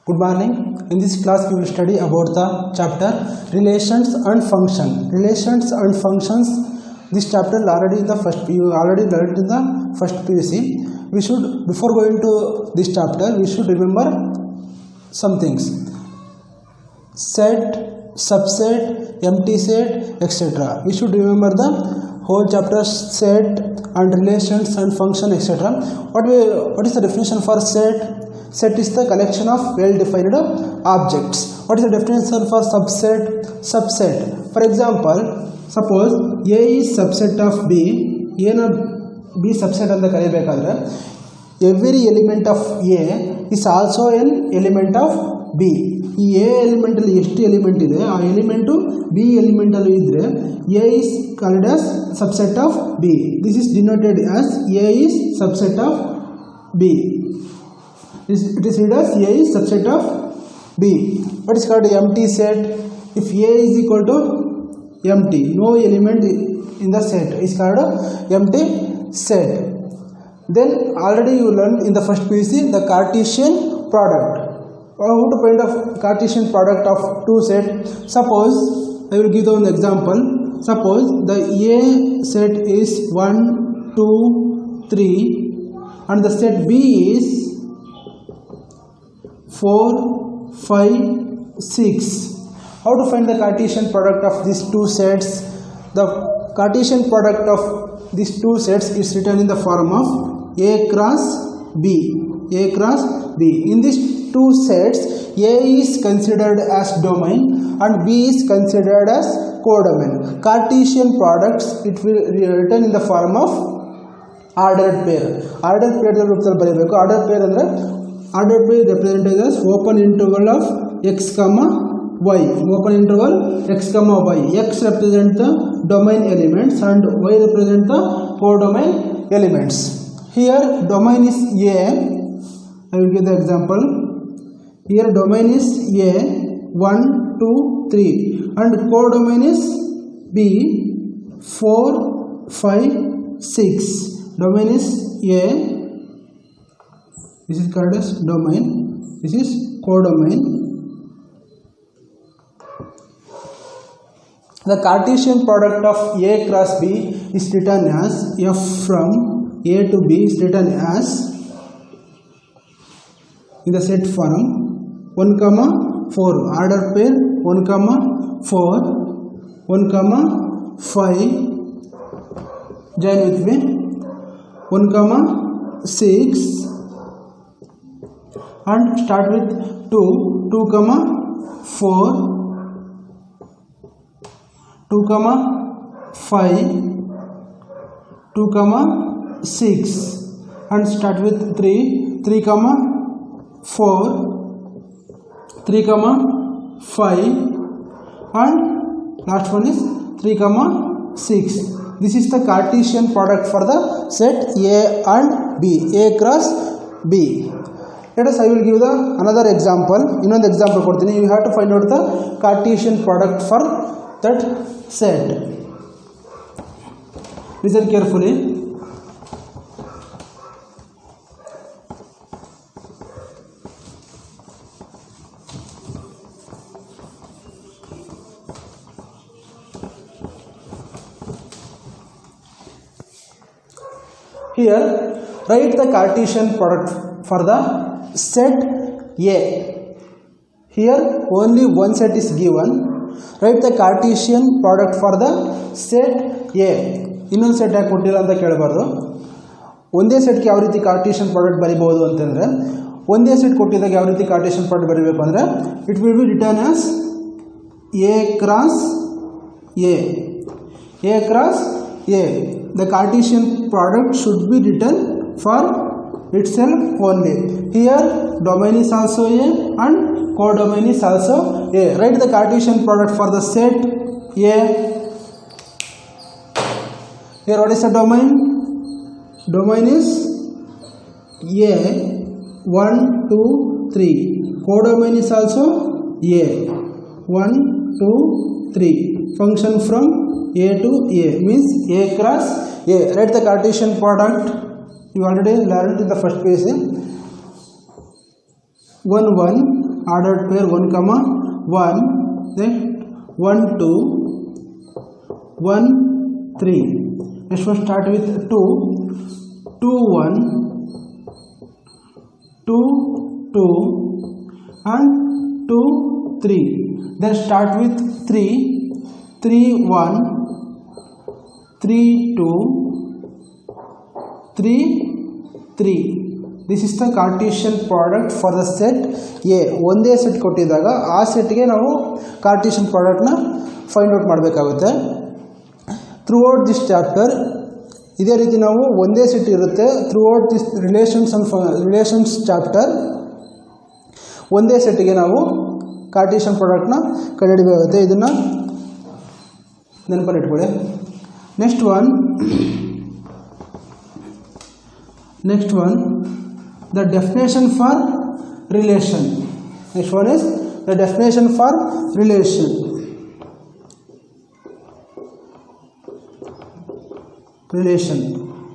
Good morning. In this class we will study about the chapter relations and function. Relations and functions. This chapter already in the first you already learned in the first PUC. We should, before going to this chapter, we should remember some things: set, subset, empty set, etc. We should remember the whole chapter: set and relations and function, etc. What is the definition for set? Set is the collection of well-defined objects. What is the definition for subset? Subset. For example, suppose A is subset of B. A na B subset anta kariyabekadre every element of A is also an element of B. ಈ A element ಅಲ್ಲಿ ಎಷ್ಟು element ಇದೆ ಆ element B element ಅಲ್ಲಿ ಇದ್ರೆ A is called as subset of B. This is denoted as A is subset of B. It is read as A is subset of B. What is called empty set? If A is equal to empty, no element in the set is called empty set. Then already you learned in the first PUC the Cartesian product. How to find a Cartesian product of two sets? Suppose I will give one example. Suppose the A set is 1, 2, 3 and the set B is 4, 5, 6. How to find the Cartesian product of these two sets? The Cartesian product of these two sets is written in the form of A cross B. A cross B. In these two sets, A is considered as domain and B is considered as codomain. Cartesian products, it will be written in the form of ordered pair. Ordered pair ರೂಪದಲ್ಲಿ ಬರೆಯಬೇಕು. Ordered pair ಅಂದ್ರೆ ordered pair represented as open interval of x comma y. Open interval x comma y. X represent the domain elements and y represent the codomain elements. Here domain is A. I will give the example. Here domain is A 1, 2, 3 and codomain is B 4, 5, 6. Domain is A. This is called as domain. This is codomain. The Cartesian product of A cross B is written as F from A to B is written as in the set form 1, 4 order pair 1, 4 1, 5 join with me 1, 6 and start with 2, 4 2, 5 2, 6 and start with 3, 4 3, 5 and last one is 3, 6. This is the Cartesian product for the set A and B. A cross B. Let us, I will give the another example. Innondu example kodtini. You have to find out the Cartesian product for that set. Listen carefully. Here, write the Cartesian product for the set A. Here, only one set is given. Write the Cartesian product for the set A. ಇನ್ನೊಂದು set ಯಾಕೆ ಕೊಟ್ಟಿಲ್ಲ ಅಂತ ಕೇಳಬಾರ್ದು. ಒಂದೇ ಸೆಟ್ಗೆ ಯಾವ ರೀತಿ Cartesian product ಬರೀಬಹುದು ಅಂತಂದರೆ, ಒಂದೇ ಸೆಟ್ ಕೊಟ್ಟಿದ್ದಾಗ ಯಾವ ರೀತಿ ಕಾರ್ಟೇಷಿಯನ್ ಪ್ರಾಡಕ್ಟ್ ಬರೀಬೇಕು ಅಂದರೆ, it will be return as A cross A. A cross A. The Cartesian product should be written for itself only. Here domain is also A and codomain is also A. Write the Cartesian product for the set A. Here what is the domain? Domain is A 1, 2, 3. Codomain is also A 1, 2, 3. Function from A to A means A cross A. Write the Cartesian product. You already learned in the first page. 1, 1 ordered pair 1 comma 1, then 1 2 1 3. Next one start with 2 2 1 2 2 and 2 3. Then start with 3 3 1 3 2 3 3. This is the Cartesian product for the set A. ಒಂದೇ set ಕೊಟ್ಟಿದ್ದಾಗ ಆ ಸೆಟ್ಗೆ ನಾವು Cartesian ಪ್ರಾಡಕ್ಟ್ನ find out ಮಾಡಬೇಕಾಗುತ್ತೆ. Through out this chapter ಇದೇ ರೀತಿ ನಾವು ಒಂದೇ set ಇರುತ್ತೆ. Through out this relations chapter ಒಂದೇ ಸೆಟ್ಗೆ ನಾವು ಕಾರ್ಟೇಶಿಯನ್ ಪ್ರಾಡಕ್ಟ್ನ ಕಂಡುಹಿಡಿಯಬೇಕಾಗುತ್ತೆ. ಇದನ್ನು ನೆನಪಲ್ಲಿ ಇಟ್ಕೊಳ್ಳಿ. Next one the definition for relation. Next one is the definition for relation.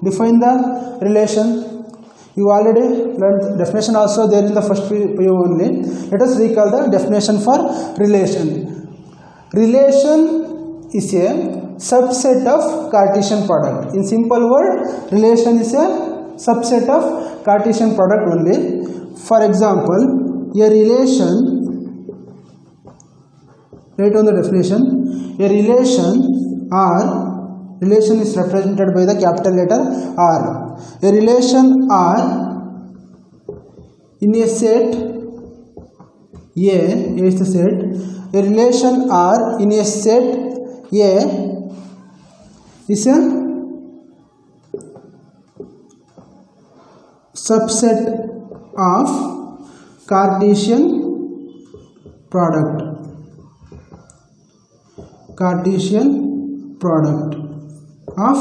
Define the relation. You already learned definition also there in the first PU only. Let us recall the definition for relation. Relation is a subset of Cartesian product. In simple word, relation is a subset of Cartesian product only. For example, a relation, write on the definition, a relation R, relation is represented by the capital letter R. A relation R in a set A is the set. A relation R in a set A is a subset of Cartesian product. Cartesian product of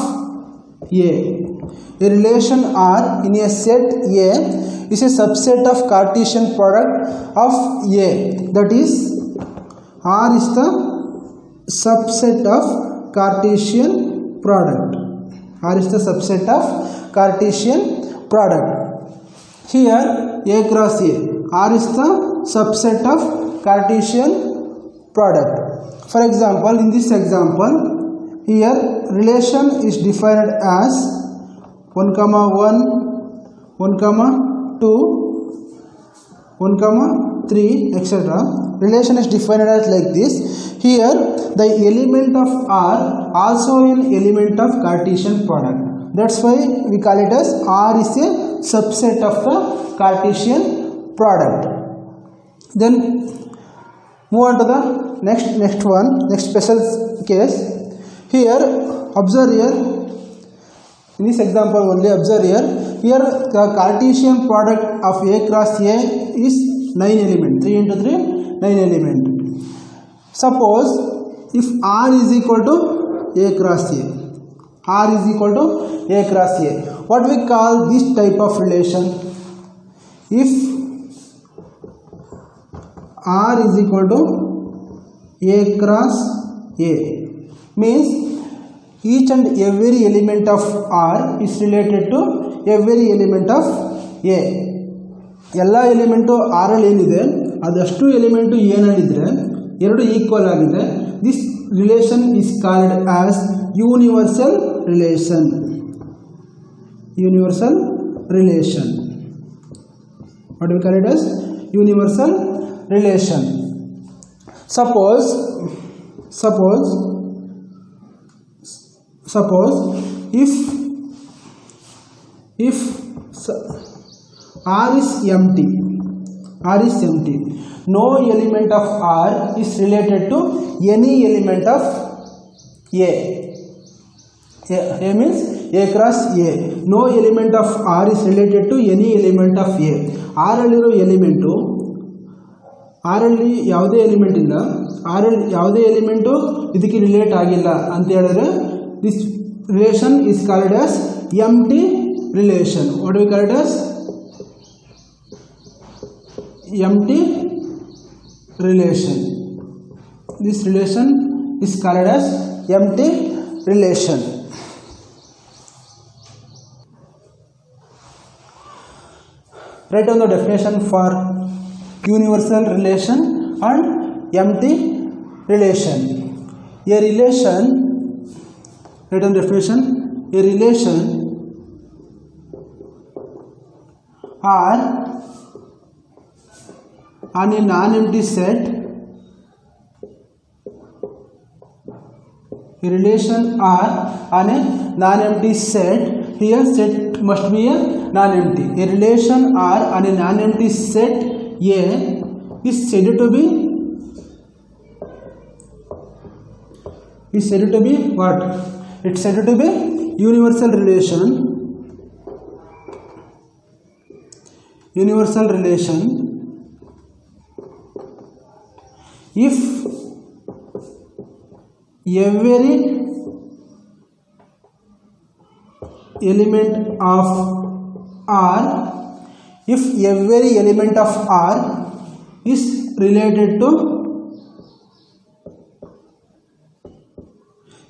A. A relation R in a set A is a subset of Cartesian product of A. That is, R is the subset of Cartesian product. R is the subset of Cartesian product. Here A cross A, R is the subset of Cartesian product. For example, in this example, here relation is defined as 1 comma 1 1 comma 2 1 comma 3 etc. Relation is defined as like this. Here the element of R also an element of Cartesian product. That's why we call it as R is a subset of the Cartesian product. Then move on to the next special case. Here observe here, in this example only observe here, the Cartesian product of A cross A is 9 element, 3 into 3 9 element. Suppose if R is equal to A cross A, R is equal to A cross A, what we call this type of relation? If R is equal to A cross A, means each and every element of R is related to every element of A. ಎಲ್ಲ element R ಅಲ್ಲಿ ಏನಿದೆ ಅದಷ್ಟು element ಏನಲ್ಲಿದ್ದರೆ ಎರಡು equal ಆಗಿದೆ. This relation is called as universal relation. Universal relation. What do we call it as? Universal relation. Suppose if R is empty, no element of R is related to any element of A. A means A cross A. No element of R is related to any element of A. R alliರೋ element, R ಅಲ್ಲಿ ಯಾವುದೇ element ಇಲ್ಲ, R ಅಲ್ಲಿ ಯಾವುದೇ element ಇದಕ್ಕೆ relate ಆಗಿಲ್ಲ ಅಂತ ಹೇಳಿದ್ರೆ this relation is called as empty relation. What do we call it as? empty relation. This relation is called as empty relation. Write down the definition for universal relation and empty relation. A relation, write down definition, a relation R on a non-empty set, a relation R on a non-empty set, here set must be a non-empty. A relation R on a non-empty set A is said to be what? It's said to be universal relation. Universal relation if every element of R, if every element of R is related to,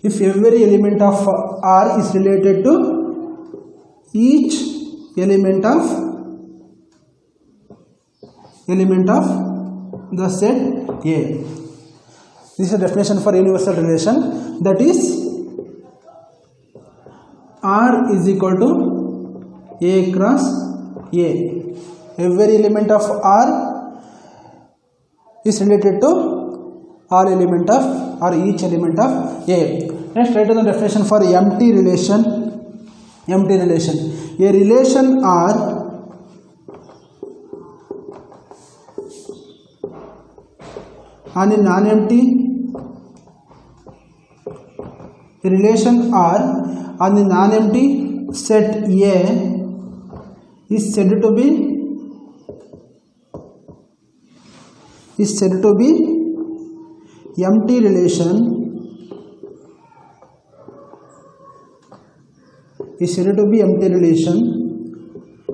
if every element of R is related to each element of the set A. This is a definition for universal relation, that is R is equal to A cross A. Every element of R is related to all element of or each element of A. Next, write down the definition for empty relation. Empty relation. A relation R on a non-empty, a relation R on the non-empty set A is said to be empty relation, is said to be empty relation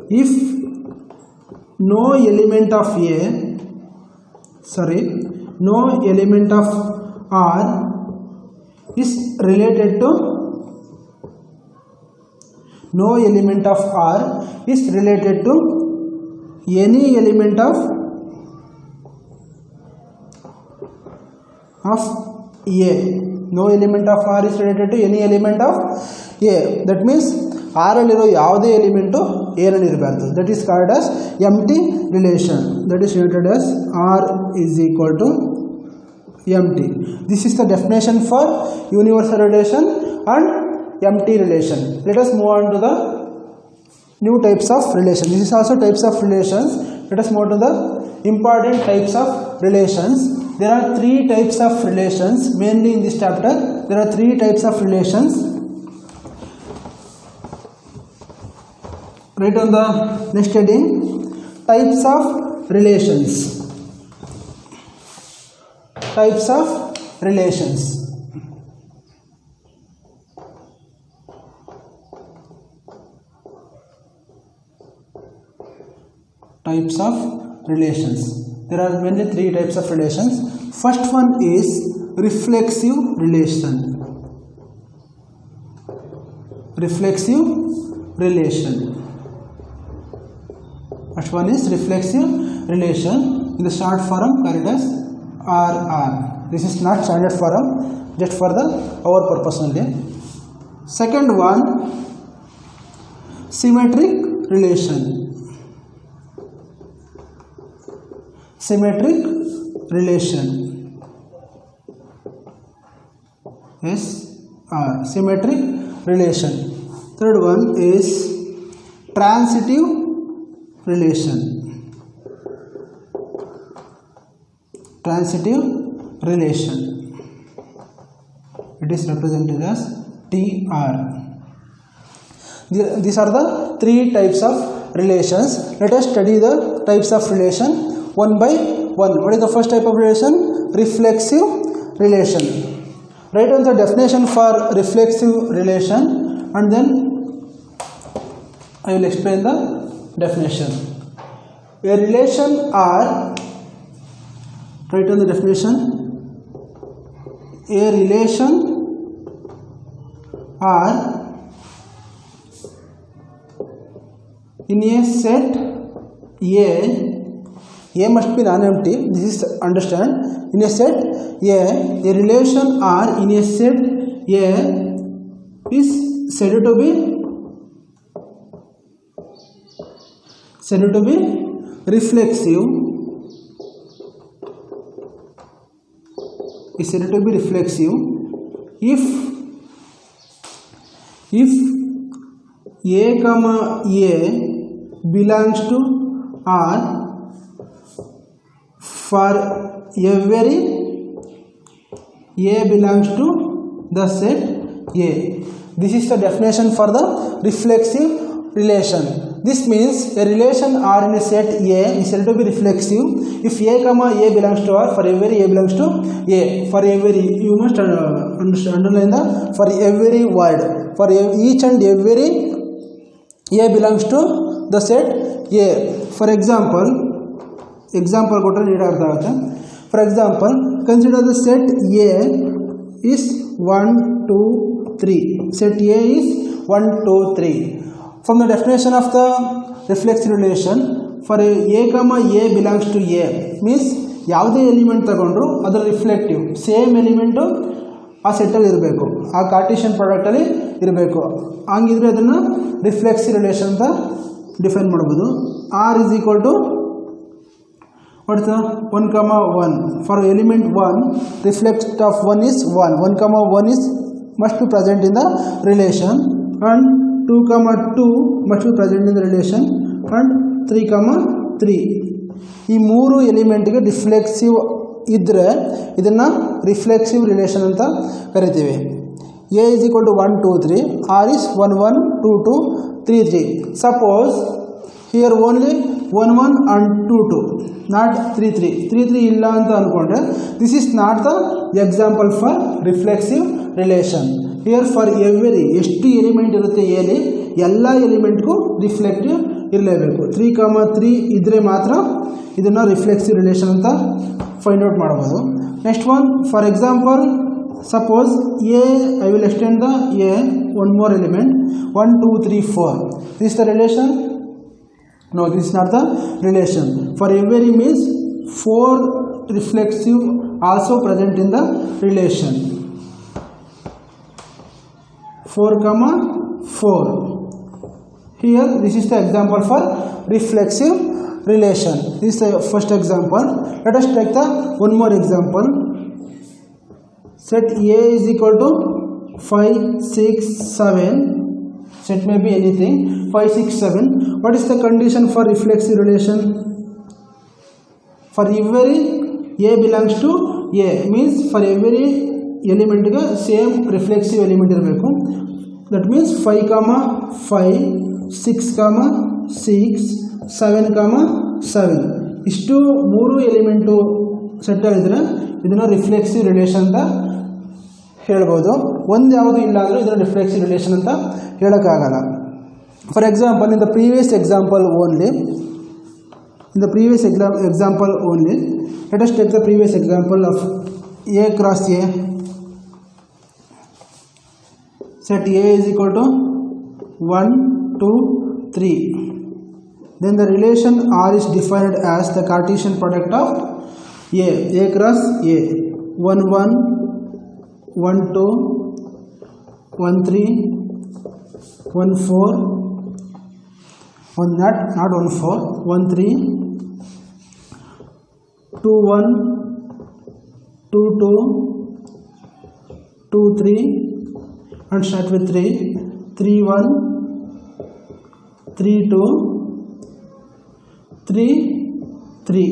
if no element of no element of R is related to, no element of R is related to any element of A. No element of R is related to any element of A. That means R aliro yavade element A nani irಬಾರದು. That is called as empty relation. That is noted as R is equal to empty. This is the definition for universal relation and empty relation. Let us move on to the new types of relation. This is also types of relations. Let us move to the important types of relations. There are three types of relations mainly in this chapter. There are three types of relations. Write on the next heading, types of relations. Types of relations. Types of relations. There are mainly three types of relations. First one is reflexive relation. Reflexive relation. First one is reflexive relation. In the short form, called as RR. This is not standard form, just for our purpose only. Second one, symmetric relation. Symmetric relation. SR. Symmetric relation. Third one is transitive relation. Transitive relation. It is represented as TR. These are the three types of relations. Let us study the types of relation one by one. What is the first type of relation? Reflexive relation. Write down the definition for reflexive relation and then I will explain the definition. A relation R, write down the definition. A relation R in a set A A must be non-empty. This is understand. In a set A relation R in a set A is said to be reflexive. Is said to be reflexive if A comma A belongs to R for every A belongs to the set A. This is the definition for the reflexive relation. This means a relation R in a set A is said to be reflexive if A comma A belongs to R for every A belongs to A. For every, you must underline the for every word. For each and every A belongs to the set A. For example ಕೊಟ್ಟರೆ ನೀಡೋ ಅರ್ಥ ಆಗುತ್ತೆ. For example, consider the set A is 1, 2, 3. Set A is 1, 2, 3. From the definition of the reflexive relation, for A comma A belongs to A means ಯಾವುದೇ element ತಗೊಂಡ್ರು ಅದರ reflective same element ಆ ಸೆಟ್ಟಲ್ಲಿ ಇರಬೇಕು, ಆ ಕಾರ್ಟೀಷಿಯನ್ ಪ್ರಾಡಕ್ಟಲ್ಲಿ ಇರಬೇಕು. ಹಂಗಿದ್ರೆ ಅದನ್ನು ರಿಫ್ಲೆಕ್ಸಿವ್ ರಿಲೇಷನ್ ಅಂತ ಡಿಫೈನ್ ಮಾಡ್ಬೋದು. R is equal to what's the 1 comma 1. For element 1, reflex of 1 is 1. 1 comma 1 is must be present in the relation, and 2 comma 2 must be present in the relation, and 3 comma 3. ಈ ಮೂರು ಎಲಿಮೆಂಟ್ಗೆ reflexive ಇದ್ದರೆ ಇದನ್ನು reflexive relation ಅಂತ ಕರಿತೀವಿ. A is equal to 1, 2, 3. R is 1, 1, 2, 2, 3, 3. Suppose here only 1, 1 and 2, 2, not 3, 3. 3, 3 ಇಲ್ಲ ಅಂತ ಅಂದ್ಕೊಂಡ್ರೆ this is not the example for reflexive relation. Here for every ಎಷ್ಟು ಎಲಿಮೆಂಟ್ ಇರುತ್ತೆ ಎಲ್ಲಿ ಎಲ್ಲ ಎಲಿಮೆಂಟ್ಗೂ ರಿಫ್ಲೆಕ್ಟಿವ್ ಇರಲೇಬೇಕು. 3, 3 ಇದ್ದರೆ ಮಾತ್ರ ಇದನ್ನು ರಿಫ್ಲೆಕ್ಸಿವ್ ರಿಲೇಷನ್ ಅಂತ ಫೈಂಡ್ ಔಟ್ ಮಾಡ್ಬೋದು. Next one, for example suppose A, I will extend the A one more element 1, 2, 3, 4. This is the relation? No, this is not the relation. For every means 4 reflexive also present in the relation. 4, 4. Here this is the example for reflexive relation. This is the first example. Let us take the one more example. Set A is equal to 5, 6, 7. Set may be anything. 5, 6, 7. What is the condition for reflexive relation? For every A belongs to A means for every element same reflexive element irbeku. That means 5, 5, 6, 6, 7, 7. ಇಷ್ಟು ಮೂರು element set ಆಗಿದ್ರೆ ಇದನ್ನು reflexive relation ಅಂತ ಹೇಳ್ಬೋದು. ಒಂದು ಯಾವುದು ಇಲ್ಲ ಅಂದರೆ ಇದನ್ನು ರಿಫ್ಲೆಕ್ಸಿವ್ ರಿಲೇಷನ್ ಅಂತ ಹೇಳೋಕ್ಕಾಗಲ್ಲ. For example, in the previous example only, let us take the previous example of A cross A. Set A is equal to 1, 2, 3. Then the relation R is defined as the Cartesian product of A cross A. 1, 1, 1, 2, 1, 3, 1, 4, 1 not 1, 4, 1, 3, 2, 1, 2, 2, 2, 3, and start with 3, 3, 1, 3, 2, 3, 3.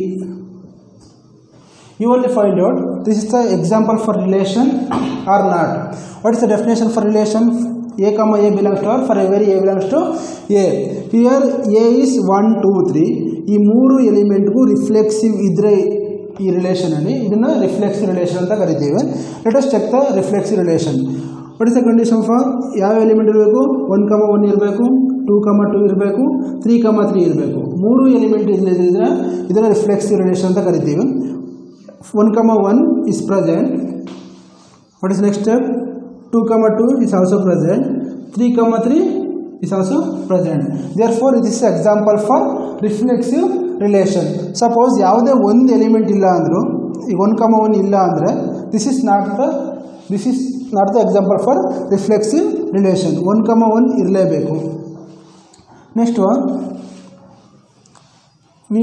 You only find out this is the example for relation or not. What is the definition for relation? A comma A belongs to R for every A belongs to A. Here A is 1, 2, 3. ಈ ಮೂರು ಎಲಿಮೆಂಟ್ಗೂ reflexive ಇದ್ದರೆ ಈ ರಿಲೇಷನಲ್ಲಿ ಇದನ್ನು reflexive relation ಅಂತ ಕರಿತೀವಿ. Let us check the reflexive relation. What is the condition for? ಯಾವ element ಇರಬೇಕು? 1, 1 ಇರಬೇಕು, 2, 2 ಇರಬೇಕು, 3, 3 ಇರಬೇಕು. ಮೂರು ಎಲಿಮೆಂಟ್ ಇಲ್ಲದಿದ್ದರೆ ಇದನ್ನು ರಿಫ್ಲೆಕ್ಸಿವ್ ರಿಲೇಷನ್ ಅಂತ ಕರಿತೀವಿ. 1, 1 is present. What is next step? 2, 2 is also present. 3, 3 is also present. Therefore, this is example for reflexive relation. Suppose ಯಾವುದೇ ಒಂದು ಎಲಿಮೆಂಟ್ ಇಲ್ಲ ಅಂದರೂ, ಈಗ 1, 1 ಇಲ್ಲ ಅಂದರೆ this is not the example for reflexive relation. 1, 1 ಇರಲೇಬೇಕು. Next one, we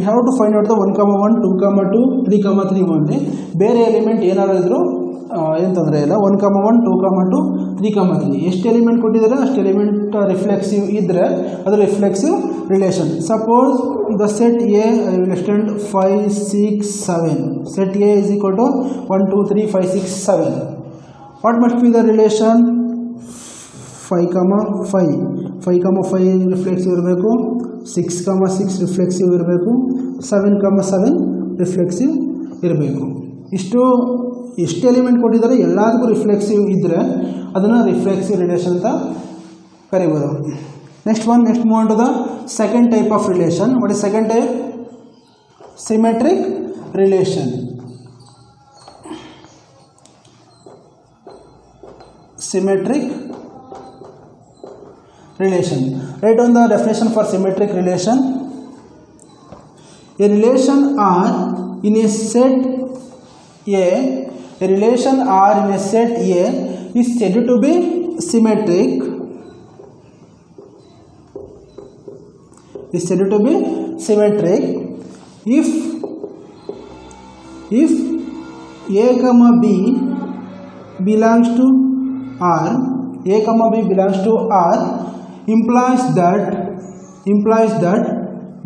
have to find out the 1, 1, 2, 2, 3, 3 only. ಬೇರೆ element ಏನಾದರೂ ಇದ್ದರೂ ಏನು ತೊಂದರೆ ಇಲ್ಲ. 1, 1, 2, 2, 3, 3 ಎಷ್ಟು ಎಲಿಮೆಂಟ್ ಕೊಟ್ಟಿದ್ದಾರೆ ಅಷ್ಟು ಎಲಿಮೆಂಟ್ ರಿಫ್ಲೆಕ್ಸಿವ್ ಇದ್ದರೆ ಅದು reflexive relation. Suppose the set A I will extend 5, 6, 7. Set A is equal to 1, 2, 3, 5, 6, 7. What must be the relation? 5, 5 reflexive ಇರಬೇಕು, 6, 6 ರಿಫ್ಲೆಕ್ಸಿವ್ ಇರಬೇಕು, 7, 7 ರಿಫ್ಲೆಕ್ಸಿವ್ ಇರಬೇಕು. ಎಷ್ಟು ಎಲಿಮೆಂಟ್ ಕೊಟ್ಟಿದ್ದಾರೆ ಎಲ್ಲದಕ್ಕೂ ರಿಫ್ಲೆಕ್ಸಿವ್ ಇದ್ದರೆ ಅದನ್ನು ರಿಫ್ಲೆಕ್ಸಿವ್ ರಿಲೇಷನ್ ಅಂತ ಕರಿಬೋದು. Next move on to the second type of relation. What is second type? Symmetric relation. Symmetric relation. Write down the definition for symmetric relation. A relation R in a set A, a relation R in a set A is said to be symmetric. Is said to be symmetric if A, B belongs to R, A, B belongs to R implies that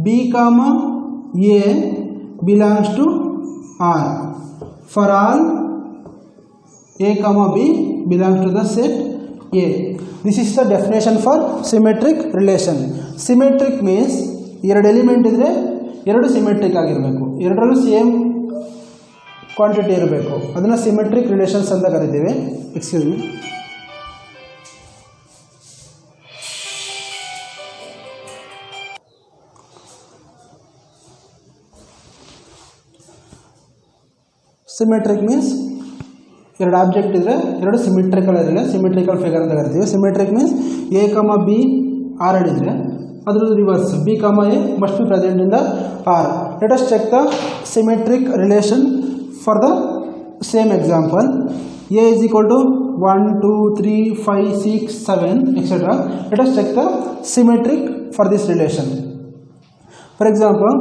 B, A belongs to R for all A, B belongs to the set A. This is the definition for symmetric relation. Symmetric means ಎರಡು element ಇದ್ದರೆ ಎರಡು symmetric ಆಗಿರಬೇಕು, ಎರಡರಲ್ಲೂ same quantity ಇರಬೇಕು. ಅದನ್ನು symmetric relations ಅಂತ ಕರಿತೀವಿ. Excuse me. Symmetric means ಎರಡು ಆಬ್ಜೆಕ್ಟ್ ಇದ್ದರೆ ಎರಡು ಸಿಮೆಟ್ರಿಕಲ್ ಇರಲ್ಲ, ಸಿಮೆಟ್ರಿಕಲ್ ಫಿಗರ್ ಅಂತ ಕರಿತೀವಿ. Symmetric means A, B R ಇದ್ದರೆ ಅದ್ರ reverse B, A must be present in the R. Let us check the symmetric relation for the same example. A is equal to 1, 2, 3, 5, 6, 7 etc. Let us check the symmetric for this relation. For example,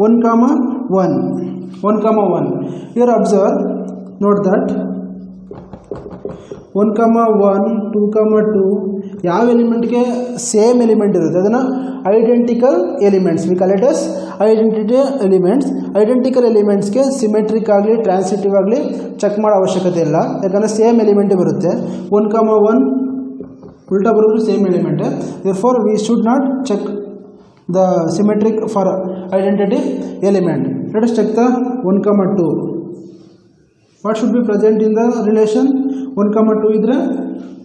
1, 1. Here observe, note that 1, 1, 2, 2 ಯಾವ ಎಲಿಮೆಂಟ್ಗೆ same element ಇರುತ್ತೆ ಅದನ್ನು identical elements we call it as identity elements. Identical ಎಲಿಮೆಂಟ್ಸ್ಗೆ symmetric ಆಗಲಿ transitive ಆಗಲಿ check ಮಾಡೋ ಅವಶ್ಯಕತೆ ಇಲ್ಲ, ಯಾಕಂದರೆ ಸೇಮ್ ಎಲಿಮೆಂಟೇ ಬರುತ್ತೆ. 1, 1 ಉಲ್ಟಾ ಬರೋದು ಸೇಮ್ ಎಲಿಮೆಂಟೇ. Therefore we should not check the symmetric for identity element. Let us check the 1, 2. What should be present in the relation? 1, 2 ಇದ್ದರೆ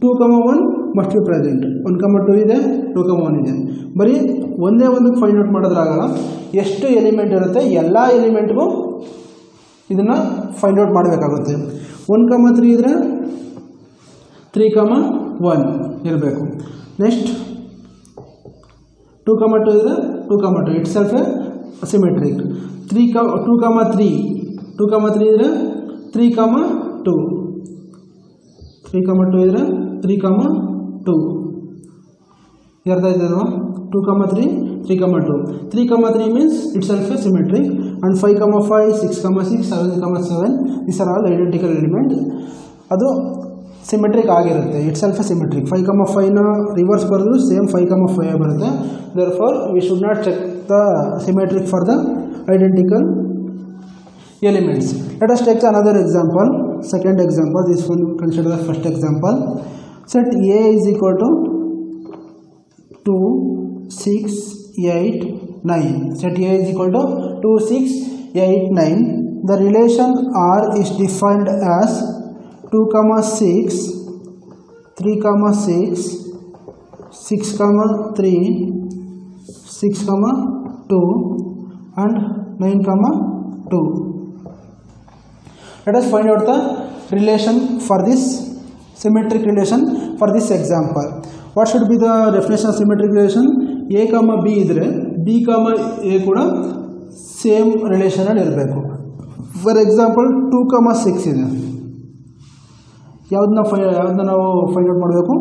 2, 1 ಮಸ್ಟ್ ಬಿ ಪ್ರೆಸೆಂಟ್. 1, 2 ಇದೆ, 2, 1 ಇದೆ. ಬರೀ ಒಂದೇ ಒಂದಕ್ಕೆ ಫೈಂಡ್ ಔಟ್ ಮಾಡೋದ್ರಾಗಲ್ಲ, ಎಷ್ಟು ಎಲಿಮೆಂಟ್ ಇರುತ್ತೆ ಎಲ್ಲ ಎಲಿಮೆಂಟ್ಗೂ ಇದನ್ನು ಫೈಂಡ್ ಔಟ್ ಮಾಡಬೇಕಾಗುತ್ತೆ. 1, 3 ಇದ್ದರೆ 3, 1 ಇರಬೇಕು. ನೆಕ್ಸ್ಟ್ 2, 2 ಇದ್ದರೆ 2, 2 ಇಟ್ ಸೆಲ್ಫ್ ಎ ಸಿಮೆಟ್ರಿಕ್. 2, 3 ಇದ್ದರೆ 3, 2 ಇದ್ದರೆ 3, 2 ಅರ್ಥ ಇದೆ ಅಲ್ವಾ? 2, 3, 3, 2. 3, 3 means itself a symmetric, and 5, 5, 6, 6, 7, 7 these are all identical elements. ಅದು ಸಿಮೆಟ್ರಿಕ್ ಆಗಿರುತ್ತೆ, ಇಟ್ಸೆಲ್ಫ್ ಸಿಮೆಟ್ರಿಕ್. 5, 5ನ ರಿವರ್ಸ್ ಬರೋದು ಸೇಮ್ 5, 5 ಬರುತ್ತೆ. therefore we should not check the symmetric for the identical elements. Let us take another example, second example. This one consider the first example. Set A is equal to 2, 6, 8, 9. Set A is equal to 2, 6, 8, 9. The relation R is defined as 2, 6, 3, 6, 6, 3, 6, 2 and 9, 2. Let us find out the relation for this symmetric relation for this example. What should be the definition of symmetric relation? A, B ಇದ್ದರೆ B, B com A ಕೂಡ same ರಿಲೇಷನಲ್ಲಿ ಇರಬೇಕು. For example 2,6 ಇದೆ. ಯಾವುದನ್ನ ನಾವು find out ಮಾಡಬೇಕು?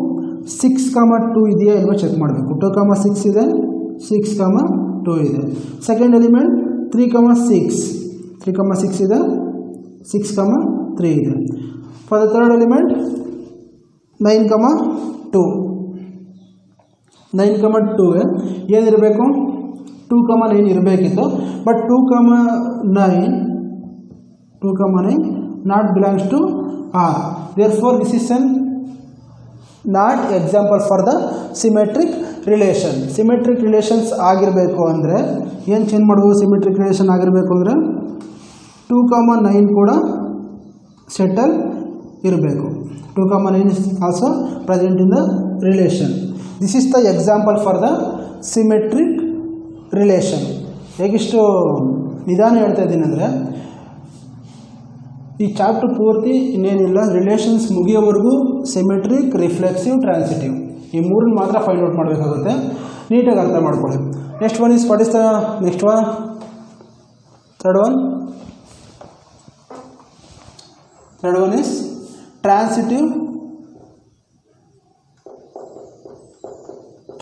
6,2 ಇದೆಯಾ ಇಲ್ವೋ check ಮಾಡಬೇಕು. 2,6 ಇದೆ, 6,2 ಇದೆ. ಸೆಕೆಂಡ್ ಎಲಿಮೆಂಟ್ 3,6 ಇದೆ, 6,3 ಇದೆ. ಫಾರ್ ದ ಥರ್ಡ್ ಎಲಿಮೆಂಟ್ 9,2 9,2ಗೆ ಏನಿರಬೇಕು? 2,9 ಇರಬೇಕಿತ್ತು. But 2,9 not belongs to R. Therefore, this is not example for the symmetric relation. Symmetric relations ಆಗಿರಬೇಕು ಅಂದರೆ ಏನು ಚೇಂಜ್ ಮಾಡ್ಬೋದು? ಸಿಮೆಟ್ರಿಕ್ ರಿಲೇಷನ್ ಆಗಿರಬೇಕು ಅಂದರೆ 2,9 ಕೂಡ ಸೆಟಲ್ ಇರಬೇಕು. 2,9 is also present in the relation. This is the example for the symmetric relation. ಹೇಗಿಷ್ಟು ನಿಧಾನ ಹೇಳ್ತಾ ಇದ್ದೀನಿ ಅಂದರೆ, ಈ ಚಾಪ್ಟರ್ ಪೂರ್ತಿ ಇನ್ನೇನಿಲ್ಲ, ರಿಲೇಷನ್ಸ್ ಮುಗಿಯೋವರೆಗೂ ಸಿಮೆಟ್ರಿಕ್, ರಿಫ್ಲೆಕ್ಸಿವ್, ಟ್ರಾನ್ಸಿಟಿವ್ ಈ ಮೂರನ್ನು ಮಾತ್ರ ಫೈಂಡ್ ಔಟ್ ಮಾಡಬೇಕಾಗುತ್ತೆ. ನೀಟಾಗಿ ಅರ್ಥ ಮಾಡ್ಕೊಳ್ಳಿ. Next one is what is the next one? Third one is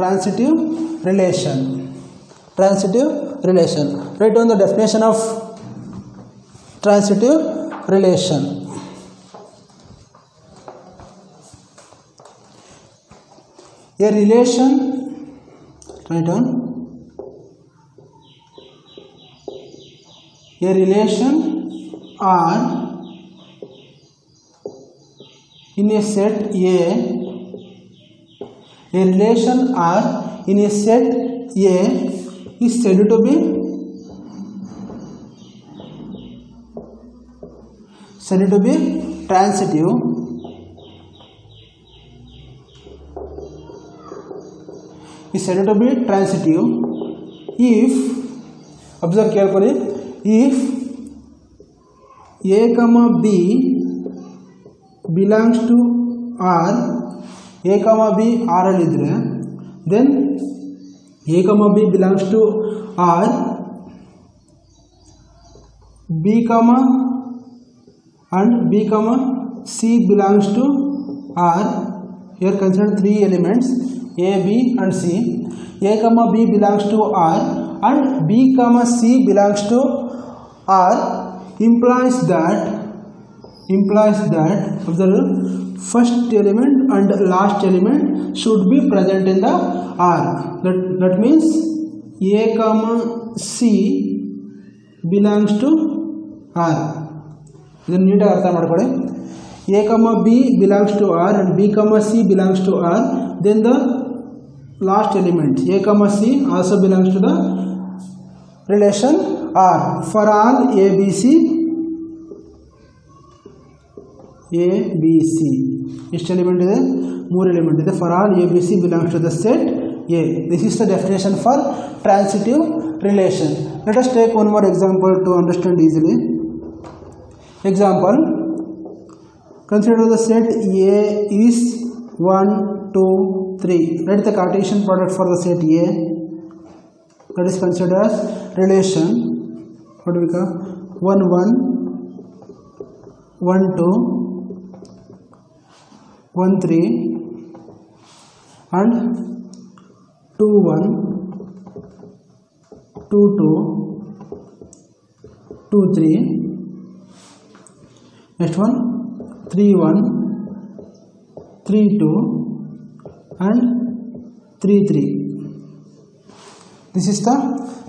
transitive relation. Write down the definition of transitive relation. A relation, write down, a relation R in a set A, a relation R in a set A is said to be transitive if, observe carefully, if A, B belongs to R, A, B R alidre, then A, B belongs to R, B, and B, C belongs to R. Here consider three elements A, B and C. A, B belongs to R and B, C belongs to R implies that observe, first element and last element should be present in the R. That means A, C belongs to R. Then neatly artha madkoli. A, B belongs to R and B, C belongs to R. Then the last element A, C also belongs to the relation R. For all A, B, C ಎಷ್ಟು element ಇದೆ? 3 element ಇದೆ. For all A, B, C belongs to the set A. This is the definition for transitive relation. Let us take one more example to understand easily. Example, consider the set A is 1, 2, 3. Write the Cartesian product for the set A. That is considered as relation. What do we call? 1, 1, 1, 2, 1, 3 and 2, 1, 2, 2, 2, 3. Next one 3, 1, 3, 2 and 3, 3. This is the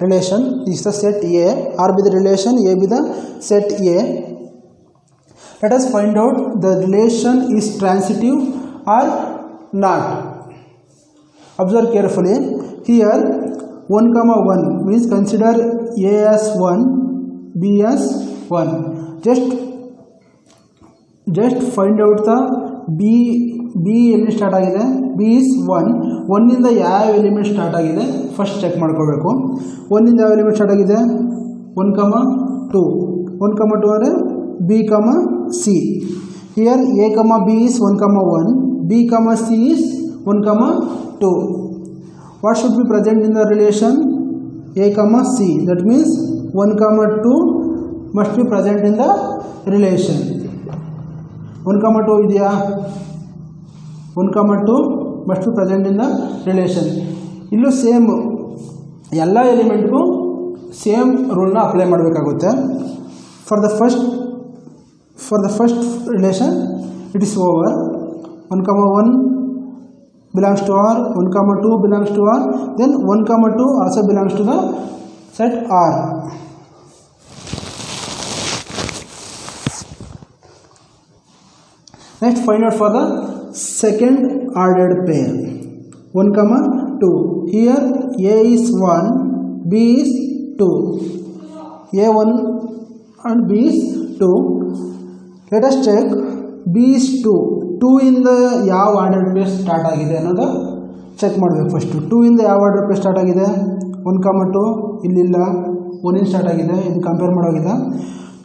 relation. This is the set A. R be the relation, A be the set A. Let us find out the relation is transitive or not. Observe carefully. Here 1, 1 means consider A as 1, B as 1. Just find out the B ಎಲ್ಲಿ start ಆಗಿದೆ? B is 1. 1 ಇಂದ ಯಾವ element start ಆಗಿದೆ first check ಮಾಡ್ಕೋಬೇಕು. 1 ಇಂದ ಯಾವ element start ಆಗಿದೆ? 1, 2. 1, 2 ಅಂದರೆ B, C. Here A, B is 1, 1. B, C is 1, 2. What should be present in the relation? A comma C. That means 1 comma 2 must be present in the relation. 1 comma 2 idea. 1 comma 2 must be present in the relation. Illu same ಎಲ್ಲ ಎಲಿಮೆಂಟ್ಗೂ same ರೂಲ್ನ apply ಮಾಡಬೇಕಾಗುತ್ತೆ. For the first relation it is over. 1 comma 1 belongs to R, 1 comma 2 belongs to R, then 1 comma 2 also belongs to the set R. Next, find out for the second ordered pair. 1 comma 2. Here A is 1, B is 2. A1 and B is 2. Let us check B is 2. 2 ಇಂದ ಯಾವ order peer start ಆಗಿದೆ ಅನ್ನೋದು check ಮಾಡಬೇಕು. First 2 ಇಂದ ಯಾವ order peer start ಆಗಿದೆ. 1 comma 2 ಇಲ್ಲಿಲ್ಲ, 1 ಇಂದ ಸ್ಟಾರ್ಟ್ ಆಗಿದೆ. ಇದು ಕಂಪೇರ್ ಮಾಡೋಗಿದೆ.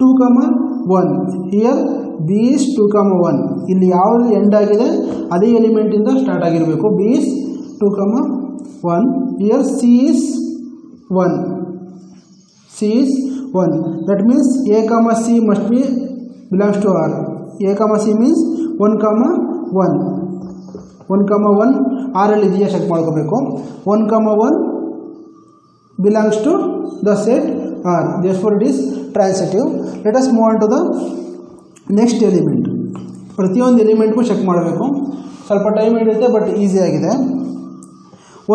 2 comma 1 here B is 2 comma 1. ಇಲ್ಲಿ ಯಾವುದು ಎಂಡ್ ಆಗಿದೆ ಅದೇ ಎಲಿಮೆಂಟಿಂದ ಸ್ಟಾರ್ಟ್ ಆಗಿರಬೇಕು. B is 2 comma 1. Here C is 1. C is 1. That means A comma C must be belongs to R. A comma C means 1 comma 1. 1 comma 1 R ಅಲ್ಲಿ ಇದೆಯಾ check ಮಾಡ್ಕೋಬೇಕು. 1 comma 1 belongs to the set R. Therefore it is transitive. Let us move on to the next element. ಪ್ರತಿಯೊಂದು ಎಲಿಮೆಂಟ್ಗೂ check ಮಾಡಬೇಕು. ಸ್ವಲ್ಪ time ಹಿಡಿಯುತ್ತೆ but easy ಆಗಿದೆ.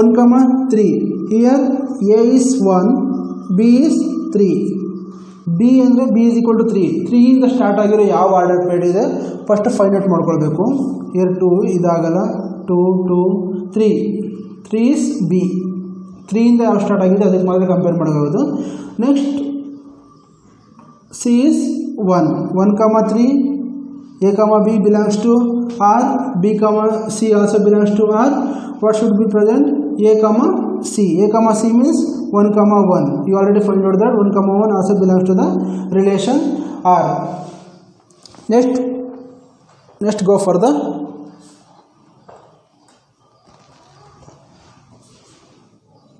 1 comma 3. Here A is 1, B is 3. B ಅಂದರೆ B is equal to 3. 3 ಇಂದ start ಆಗಿರೋ ಯಾವ order peer ಇದೆ ಫಸ್ಟ್ ಫೈಂಡ್ ಔಟ್ ಮಾಡ್ಕೊಳ್ಬೇಕು. here 2 ಇದಾಗಲ್ಲ. 2 2 3. 3 is B. 3 ಇಂದ ಯಾವ ಸ್ಟಾರ್ಟ್ ಆಗಿದೆ ಅದಕ್ಕೆ ಮಾತ್ರ ಕಂಪೇರ್ ಮಾಡಬಹುದು. Next C is 1. 1 comma 3. A comma B belongs to R. B comma C also belongs to R. What should be present? A comma C. A comma C means 1 comma 1. You already find out that 1 comma 1 also belongs to the relation R. Next go for the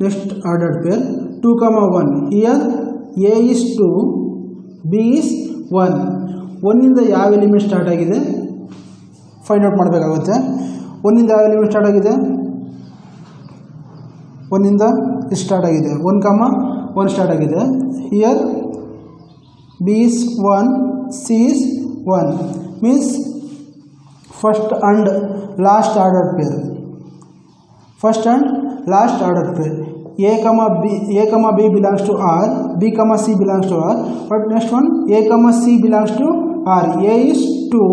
next ordered pair. 2 comma 1. Here A is 2, B is 1. 1 ಇಂದ ಯಾವ element start ಆಗಿದೆ find out ಮಾಡಬೇಕಾಗುತ್ತೆ. 1 ಇಂದ ಯಾವ element start ಆಗಿದೆ. 1 ಇಂದ start ಆಗಿದೆ. 1 comma 1 start ಆಗಿದೆ. Here B is 1, C is 1. Means first and last order pair. First and last order pair. A comma B belongs to R. B comma C belongs to R. But next one A comma C belongs to R. A is 2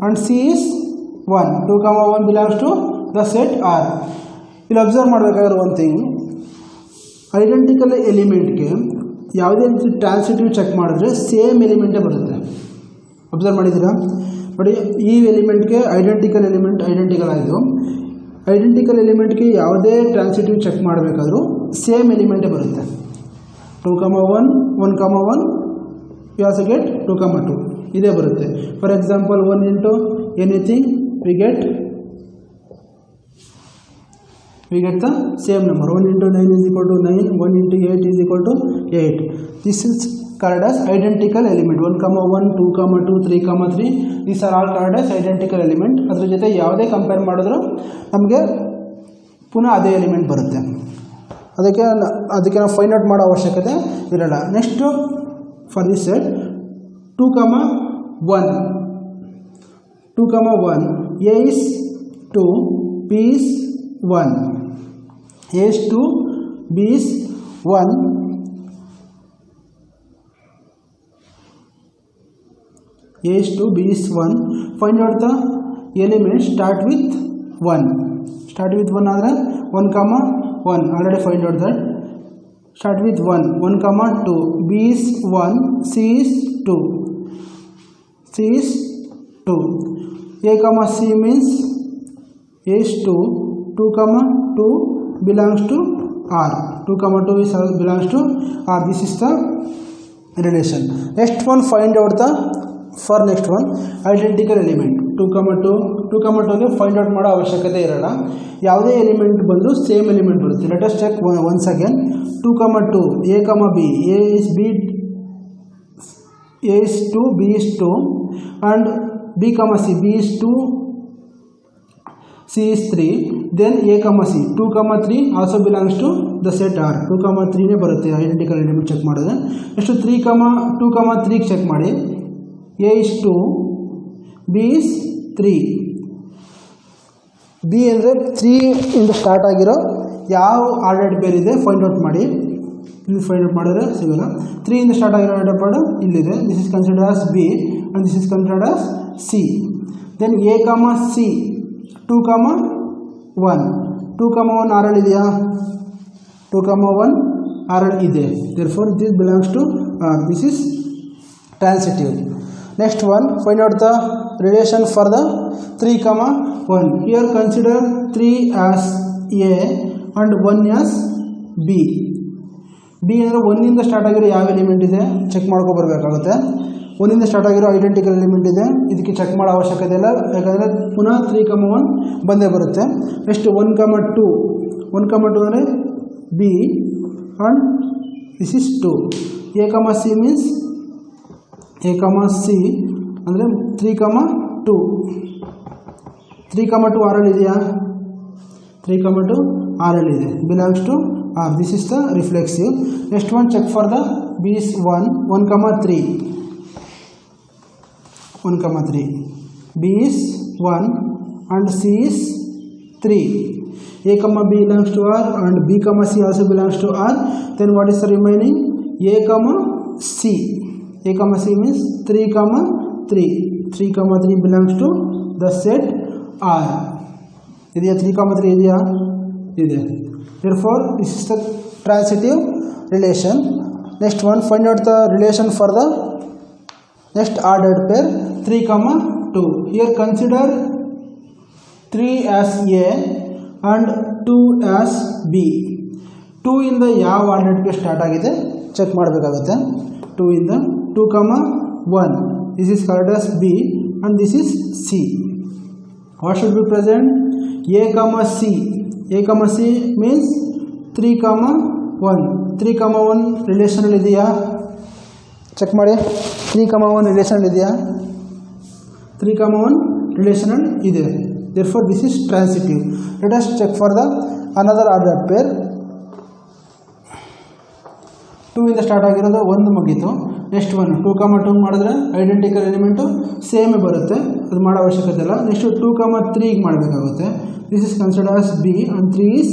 and C is 1. 2 comma 1 belongs to the set R. ಇಲ್ಲಿ observe ಮಾಡಬೇಕಾದ್ರೆ ಒಂದು thing, identical ಎಲಿಮೆಂಟ್ಗೆ ಯಾವುದೇ ರೀತಿ transitive check ಮಾಡಿದ್ರೆ same ಎಲಿಮೆಂಟೇ ಬರುತ್ತೆ. Observe ಮಾಡಿದ್ದೀರಾ ನೋಡಿ, ಈ ಎಲಿಮೆಂಟ್ಗೆ ಐಡೆಂಟಿಕಲ್ ಎಲಿಮೆಂಟ್ ಐಡೆಂಟಿಕಲ್ ಆಯಿತು. ಐಡೆಂಟಿಕಲ್ ಎಲಿಮೆಂಟ್ಗೆ ಯಾವುದೇ ಟ್ರಾನ್ಸಿಟಿವ್ ಚೆಕ್ ಮಾಡಬೇಕಾದ್ರೂ ಸೇಮ್ ಎಲಿಮೆಂಟೇ ಬರುತ್ತೆ. 2 comma 1, 1 comma 1, you also get 2 comma 2 ಇದೇ ಬರುತ್ತೆ. For example 1 into anything we get the same number. 1 into 9 is equal to 9, 1 into 8 is equal to 8. This is called as identical element. 1 comma 1, 2 comma 2, 3 comma 3, these are all called as identical element. ಅದರ ಜೊತೆ ಯಾವುದೇ compare ಮಾಡಿದ್ರು ನಮಗೆ ಪುನಃ ಅದೇ element ಬರುತ್ತೆ. ಅದಕ್ಕೆ ನಾವು ಫೈಂಡ್ ಔಟ್ ಮಾಡೋ ಅವಶ್ಯಕತೆ ಇರಲ್ಲ. Next for this set 2 comma 1. 2 comma 1. A is 2, B is 1. A is 2, B is 1. A is 2, B is 1. Find out the element start with 1. Start with 1 ಆದರೆ 1 comma 1. Already find out that. Start with 1. 1 comma 2. B is 1. C is 2. C is 2. A comma C means A is 2. 2 comma 2 belongs to R. 2 comma 2 is belongs to R. This is the relation. Next one, find out the for next one identical element. 2, 2ಗೆ find out ಮಾಡೋ ಅವಶ್ಯಕತೆ ಇರಲ್ಲ. ಯಾವುದೇ element ಬಂದರೂ same element ಬರುತ್ತೆ. Let us check once again. 2, 2 a, b, a is 2, b is 2 and b, c, b is 2, c is 3. Then a, c, 2, 3 also belongs to the set R. 2, 3 ಬರುತ್ತೆ identical element check ಮಾಡಿದ್ರೆ. Next 2, 3 check ಮಾಡಿ. a is 2, b is 3. b ಅಂದರೆ 3 ಇಂದ start ಆಗಿರೋ ಯಾವ ordered peer ಇದೆ find out ಮಾಡಿ. ಇಲ್ಲಿ ಫೈಂಡ್ ಔಟ್ ಮಾಡಿದ್ರೆ ಸಿಗಲ್ಲ. 3 ಇಂದ ಸ್ಟಾರ್ಟ್ ಆಗಿರೋ ಆರ್ಡರ್ ಪೇರ್ ಇಲ್ಲಿದೆ. This is considered as b and this is considered as c. Then a, c 2, 1 ಆರಲ್ಲಿ ಇದೆಯಾ? 2, 1 ಆರಲ್ಲಿ ಇದೆ. Therefore this belongs to R. This is transitive. Next one, find out the relation for the 3, 1. Here consider 3 as a and 1 as b. b ಅಂದರೆ 1 ಇಂದ start ಆಗಿರೋ ಯಾವ element ಇದೆ check ಮಾಡ್ಕೊ ಬರಬೇಕಾಗುತ್ತೆ. 1 ಇಂದ ಸ್ಟಾರ್ಟ್ ಆಗಿರೋ ಐಡೆಂಟಿಕಲ್ ಎಲಿಮೆಂಟ್ ಇದೆ, ಇದಕ್ಕೆ ಚೆಕ್ ಮಾಡೋ ಅವಶ್ಯಕತೆ ಇಲ್ಲ, ಯಾಕಂದರೆ ಪುನಃ 3, 1 ಬಂದೇ ಬರುತ್ತೆ. ನೆಕ್ಸ್ಟ್ 1, 2 ಅಂದರೆ b and this is 2. a, c means a, c ಅಂದರೆ 3, 2 ಆರಲ್ಲಿ ಇದೆಯಾ? 3, 2 ಆರಲ್ಲಿ ಇದೆ. Belongs to R. This is the reflexive. Next one, check for the b is 1, 3. 1, 3. b is 1 and c is 3. a, b belongs to R and b, c also belongs to R. Then what is the remaining? a, c. a, c means 3, 3. 3, 3 belongs to the set R. ಇದೆಯಾ? 3, 3 ಇದೆಯಾ? ಇದೆ. Therefore this is the transitive relation. Next one, find out the relation for the next ordered pair 3, 2. Here consider 3 as a and 2 as b. 2 ಇಂದ ಯಾವ ordered peer start ಆಗಿದೆ check ಮಾಡಬೇಕಾಗುತ್ತೆ. 2 ಇಂದ 2, 1. This is called as b and this is c. What should be present? a, c. a, c means 3, 1. 3, 1 ರಿಲೇಷನಲ್ಲಿ ಇದೆಯಾ check ಮಾಡಿ. 3, 1 ರಿಲೇಷನಲ್ಲಿ ಇದೆಯಾ? 3, 1 ರಿಲೇಷನಲ್ಲಿ ಇದೆ. Therefore this is transitive. Let us check for the another ordered pair. 2 ಇಂದ start ಆಗಿರೋದು 1 ಮುಗೀತು. Next 1, 2, 2 ಮಾಡಿದ್ರೆ identical element ಸೇಮೇ ಬರುತ್ತೆ, ಅದು ಮಾಡೋ ಅವಶ್ಯಕತೆ ಇಲ್ಲ. ನೆಕ್ಸ್ಟ್ 2, 3 ಮಾಡಬೇಕಾಗುತ್ತೆ. This is considered as b and 3 is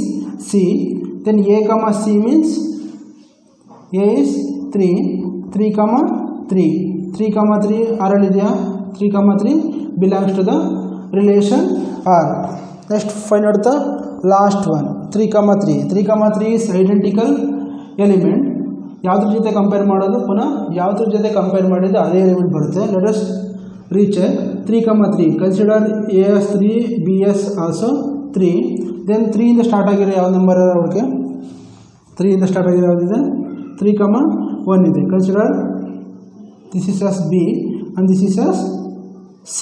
c. Then a, c means a is 3, 3, 3. 3, 3 ಆರಲ್ಲಿ ಇದೆಯಾ? 3, 3 belongs to the relation R. Next find out the last one, 3, 3. 3, 3 is identical element. ಯಾವುದ್ರ ಜೊತೆ ಕಂಪೇರ್ ಮಾಡೋದು? ಪುನಃ ಯಾವುದ್ರ ಜೊತೆ ಕಂಪೇರ್ ಮಾಡಿದ್ರೆ ಅದೇ ಎಲಿಮೆಂಟ್ ಬರುತ್ತೆ. Let us recheck. 3, 3. Consider a as 3, b as also 3. Then 3 ಇಂದ ಸ್ಟಾರ್ಟ್ ಆಗಿರೋ ಯಾವ ನಂಬರ್ ಅವ್ರಿಗೆ? 3 ಇಂದ ಸ್ಟಾರ್ಟ್ ಆಗಿರೋ ಯಾವುದಿದೆ? 3, 1 ಇದೆ. Consider this is as b and this is as c.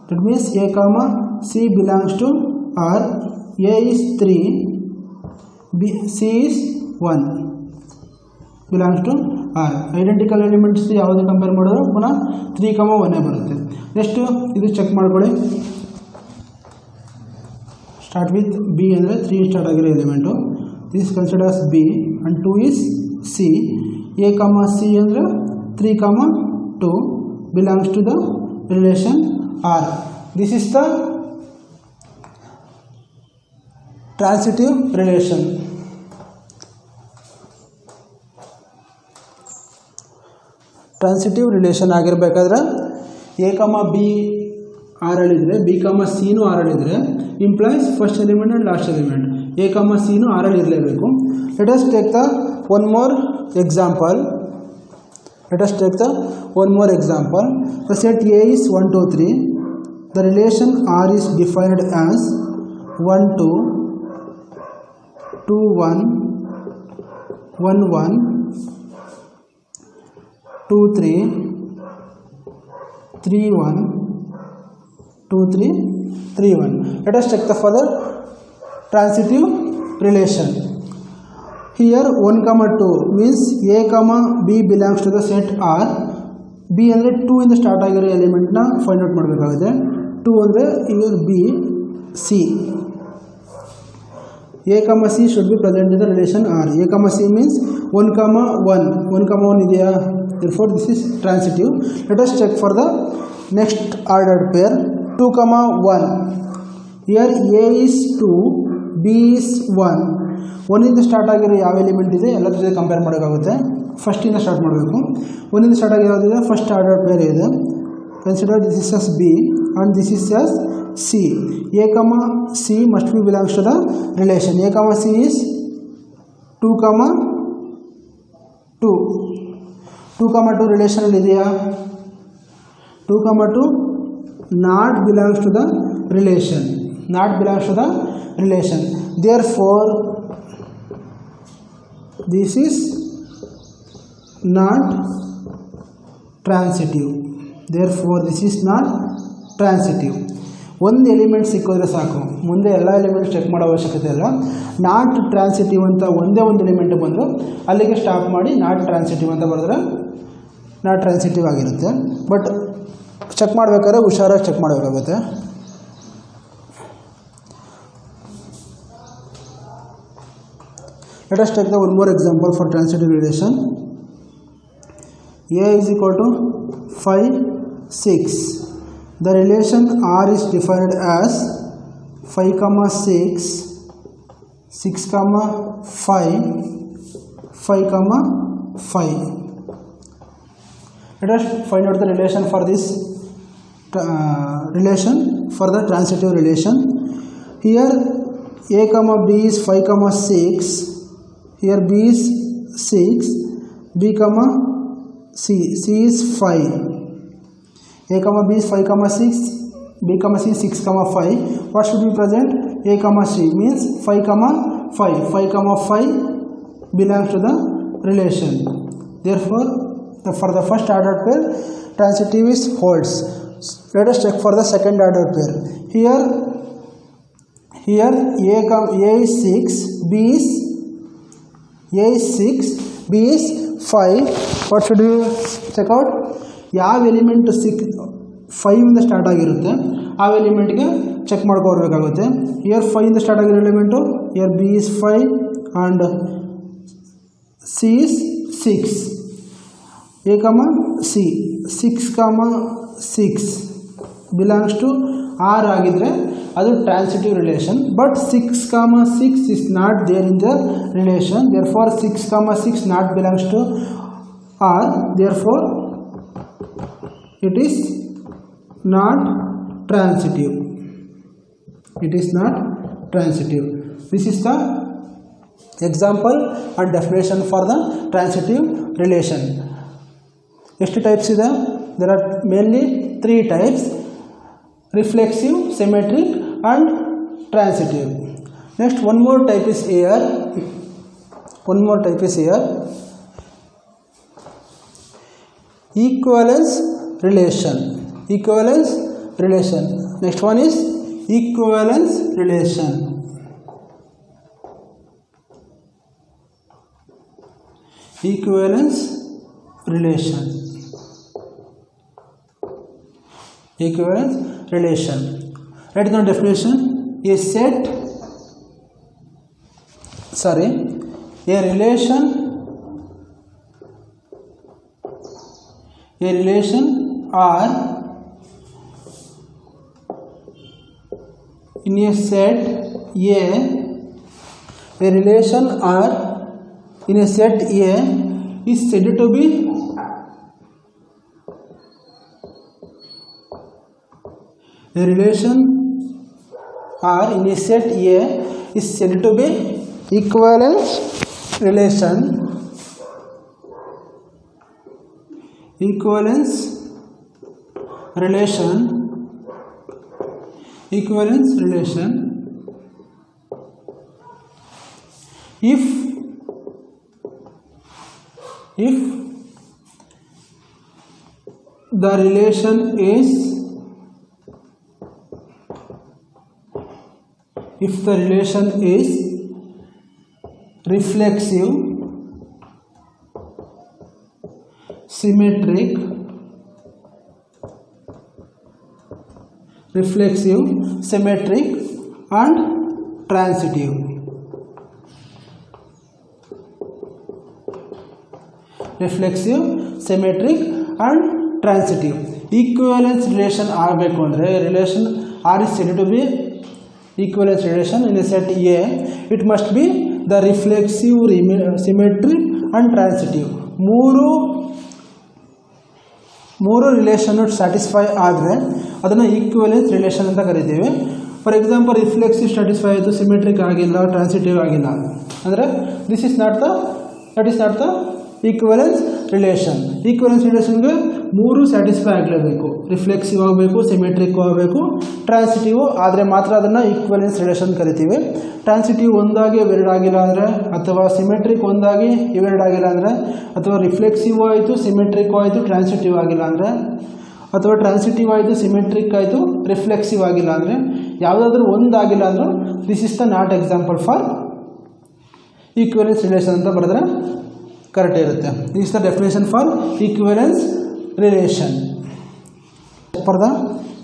That means a, c belongs to R. a is 3, b, c is 1 belongs to R. Identical elements ಯಾವುದು compare ಮಾಡಿದ್ರು ಪುನಃ 3, 1 ಬರುತ್ತೆ. ನೆಕ್ಸ್ಟ್ ಇದು ಚೆಕ್ ಮಾಡ್ಕೊಳ್ಳಿ. Start with b ಅಂದರೆ 3 start ಆಗಿರೋ element. This is consider as b and 2 is c. a, c ಅಂದರೆ 3, 2 belongs to the relation R. This is the transitive relation. Transitive relation ಆಗಿರಬೇಕಾದ್ರೆ a, b ಆರಲ್ಲಿದ್ದರೆ b, cನೂ ಆರಲ್ಲಿದ್ದರೆ implies first element and last element a, cನೂ ಆರಲ್ಲಿ ಇರಲೇಬೇಕು. Let us take the one more example. The set A is 1, 2, 3. The relation R is defined as 1, 2, 2, 1, 1, 1, 2, 3, 3, 1, 2 3 3 1. Let us check the further transitive relation. Here 1 comma 2 means a comma b belongs to the set R. b ಅಂದರೆ 2 ಇಂದ start ಆಗಿರೋ ಎಲಿಮೆಂಟ್ನ find out ಮಾಡಬೇಕಾಗುತ್ತೆ. 2 ಅಂದರೆ here b c. a comma c should be present in the relation R. a comma c means 1 comma 1. 1 comma 1 ಇದೆಯಾ? Therefore this is transitive. Let us check for the next ordered pair. 2 comma 1. Here a is 2, b is 1. 1 ಇಂದ start ಆಗಿರೋ ಯಾವ element ಇದೆ ಎಲ್ಲರ ಜೊತೆ compare ಮಾಡೋಕ್ಕಾಗುತ್ತೆ. First ಇಂದ start ಮಾಡಬೇಕು. 1 ಇಂದ ಸ್ಟಾರ್ಟ್ ಆಗಿರೋದಿದೆ ಫಸ್ಟ್ ಆರ್ಡರ್ ಪೇರ್ ಇದೆ. Consider this is as b and this is as c. a comma c must be belongs to the relation. a comma c is 2 comma 2. 2 comma 2 relation ಅಲ್ಲಿ ಇದೆಯಾ? 2 comma 2 not belongs to the relation. Not belongs to the relation. Therefore this is not transitive. Therefore this is not transitive. ಒಂದು element ಸಿಕ್ಕಿದ್ರೆ ಸಾಕು, ಮುಂದೆ ಎಲ್ಲ element check ಮಾಡೋ ಅವಶ್ಯಕತೆ ಇಲ್ಲ. ನಾಟ್ ಟ್ರಾನ್ಸಿಟಿವ್ ಅಂತ ಒಂದೇ ಒಂದು ಎಲಿಮೆಂಟ್ ಬಂದರೂ ಅಲ್ಲಿಗೆ ಸ್ಟಾಪ್ ಮಾಡಿ ನಾಟ್ ಟ್ರಾನ್ಸಿಟಿವ್ ಅಂತ ಬರೆದ್ರೆ ನಾಟ್ ಟ್ರಾನ್ಸಿಟಿವ್ ಆಗಿರುತ್ತೆ. ಬಟ್ ಚೆಕ್ ಮಾಡಬೇಕಾದ್ರೆ ಹುಷಾರಾಗಿ ಚೆಕ್ ಮಾಡಬೇಕಾಗುತ್ತೆ. Let us take the one more example for transitive relation. A is equal to 5 6. The relation R is defined as 5 comma 6 6 comma 5 5 comma 5. Let us find out the relation for this relation for the transitive relation. Here a comma b is 5 comma 6. Here b is 6, b comma c is 5. a comma b is 5 comma 6, b comma c is 6 comma 5. What should be present? a comma c means 5 comma 5. 5 comma 5 belongs to the relation. Therefore for the first ordered pair transitive is holds. Let us check for the second ordered pair. Here a is 6, b is 6, b is 5. What should we check out? ಯಾವ element 5 ಇಂದ start ಆಗಿರುತ್ತೆ ಆ ಎಲಿಮೆಂಟ್ಗೆ check ಮಾಡ್ಕೋಬೇಕಾಗುತ್ತೆ. Year 5 ಇಂದ start ಆಗಿರೋ element year B is 5 and C is 6. A ಕಮ C 6 ಕಮ 6 belongs to R ಆಗಿದ್ರೆ ಅದು transitive relation. But 6 comma 6 is not there in the relation. Therefore 6 comma 6 not belongs to R. Therefore it is not transitive. It is not transitive. This is the example and definition for the transitive relation. ಎಷ್ಟು types ಇದೆ? There are mainly 3 types: reflexive, symmetric and transitive. Next one more type is here. Equivalence relation. Next one is equivalence relation. Equivalence relation. Write down definition. A relation R in a set A relation R in a set A is said to be a relation R in a set A is said to be equivalence relation. Equivalence relation if the relation is if the relation is reflexive, symmetric, and transitive. Reflexive, symmetric and transitive. Equivalence relation ಆಗಬೇಕು ಅಂದರೆ relation R is said to be equivalence relation in a set A. It must be the reflexive, symmetric and transitive. ಮೂರು relation satisfy ಆದರೆ ಅದನ್ನು equivalence relation ಅಂತ ಕರಿತೀವಿ. For example reflexive satisfy ಆಯಿತು, symmetric ಆಗಿಲ್ಲ, transitive ಆಗಿಲ್ಲ ಅಂದರೆ that is not the equivalence relation. Equivalence ರಿಲೇಷನ್ಗೆ ಮೂರು ಸ್ಯಾಟಿಸ್ಫೈ ಆಗಲೇಬೇಕು. ರಿಫ್ಲೆಕ್ಸಿವ್ ಆಗಬೇಕು, ಸಿಮೆಟ್ರಿಕ್ ಆಗಬೇಕು, ಟ್ರಾನ್ಸಿಟಿವ್ ಆದರೆ ಮಾತ್ರ ಅದನ್ನು ಈಕ್ವಿವೆಲೆನ್ಸ್ ರಿಲೇಷನ್ ಕರಿತೀವಿ. ಟ್ರಾನ್ಸಿಟಿವ್ ಒಂದಾಗಿ ಇವೆರಡಾಗಿಲ್ಲ ಅಂದರೆ, ಅಥವಾ ಸಿಮೆಟ್ರಿಕ್ ಒಂದಾಗಿ ಇವೆರಡಾಗಿಲ್ಲ ಅಂದರೆ, ಅಥವಾ ರಿಫ್ಲೆಕ್ಸಿವ್ ಆಯಿತು, ಸಿಮೆಟ್ರಿಕ್ ಆಯಿತು, ಟ್ರಾನ್ಸಿಟಿವ್ ಆಗಿಲ್ಲ ಅಂದರೆ, ಅಥವಾ ಟ್ರಾನ್ಸಿಟಿವ್ ಆಯಿತು, ಸಿಮೆಟ್ರಿಕ್ ಆಯಿತು, ರಿಫ್ಲೆಕ್ಸಿವ್ ಆಗಿಲ್ಲ ಅಂದರೆ, ಯಾವುದಾದ್ರೂ ಒಂದಾಗಿಲ್ಲ ಅಂದರೂ this is the not example for equivalence relation ಅಂತ ಬರೆದ್ರೆ ಕರೆಕ್ಟ್ ಇರುತ್ತೆ. This is the definition for equivalence relation. For the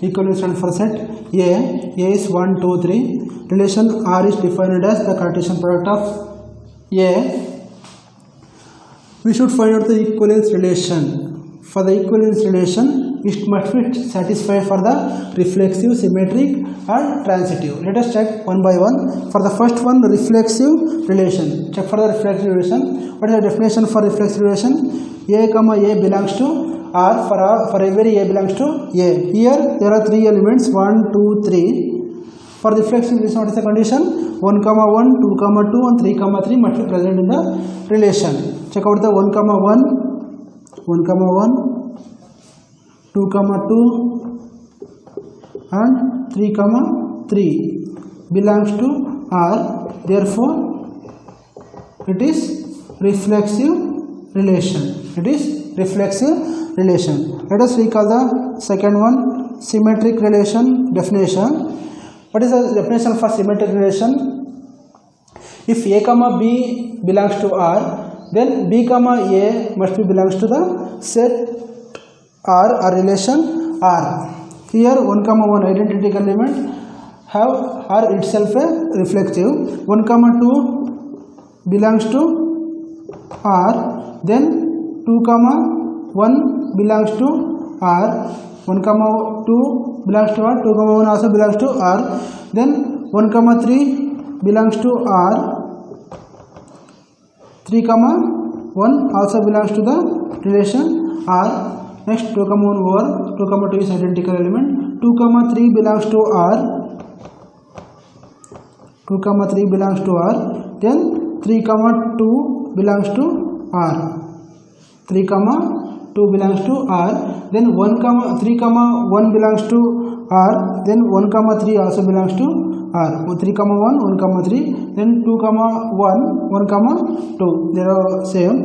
equivalence relation for set A is 1, 2, 3. Relation R is defined as the Cartesian product of A. We should find out the equivalence relation. For the equivalence relation, it must be satisfied for the reflexive, symmetric and transitive. Let us check one by one. For the first one, reflexive relation. Check for the reflexive relation. What is the definition for reflexive relation? A, A belongs to R for every A belongs to A. Here there are three elements 1, 2, 3. For reflexive relation, what is the condition? 1, 1, 2, 2 and 3, 3 must be present in the relation. Check out the 1, 1, 2, 2 and 3, 3 belongs to R. Therefore, it is reflexive relation. It is reflexive relation. Let us recall the second one, symmetric relation definition. What is the definition for symmetric relation? If A, B belongs to R, then B, A must be belongs to the set R or relation R. Here 1, 1 identical element have R itself a reflexive. 1, 2 belongs to R, then 2, 1 belongs to R. 1, 2 belongs to R. 2, 1 also belongs to R. Then 1, 3 belongs to R. 3, 1 also belongs to the relation R. Next 2, 1 over 2, 2 is identical element. 2, 3 belongs to R. 2, 3 belongs to R. Then 3, 2 belongs to R. 3, 2 belongs to R. Then 1, 3, 1 belongs to R. Then 1, 3 also belongs to R. 3, 1, 1, 3. Then 2, 1, 1, 2. They are same.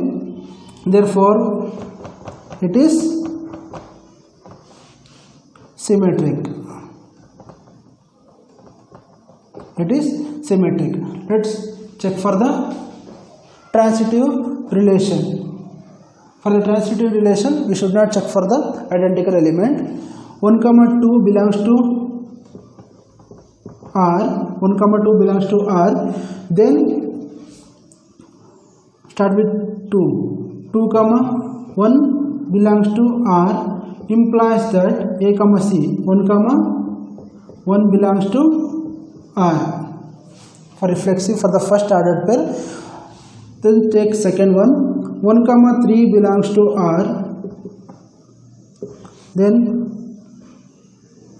Therefore, it is symmetric. It is symmetric. Let's check for the transitive relation. For the transitive relation, we should not check for the identical element. 1, 2 belongs to R. 1, 2 belongs to R. Then start with 2. 2, 1 belongs to R implies that A, C. 1, 1 belongs to R. For reflexive, for the first ordered pair. Then take second one. 1, 3 belongs to R. Then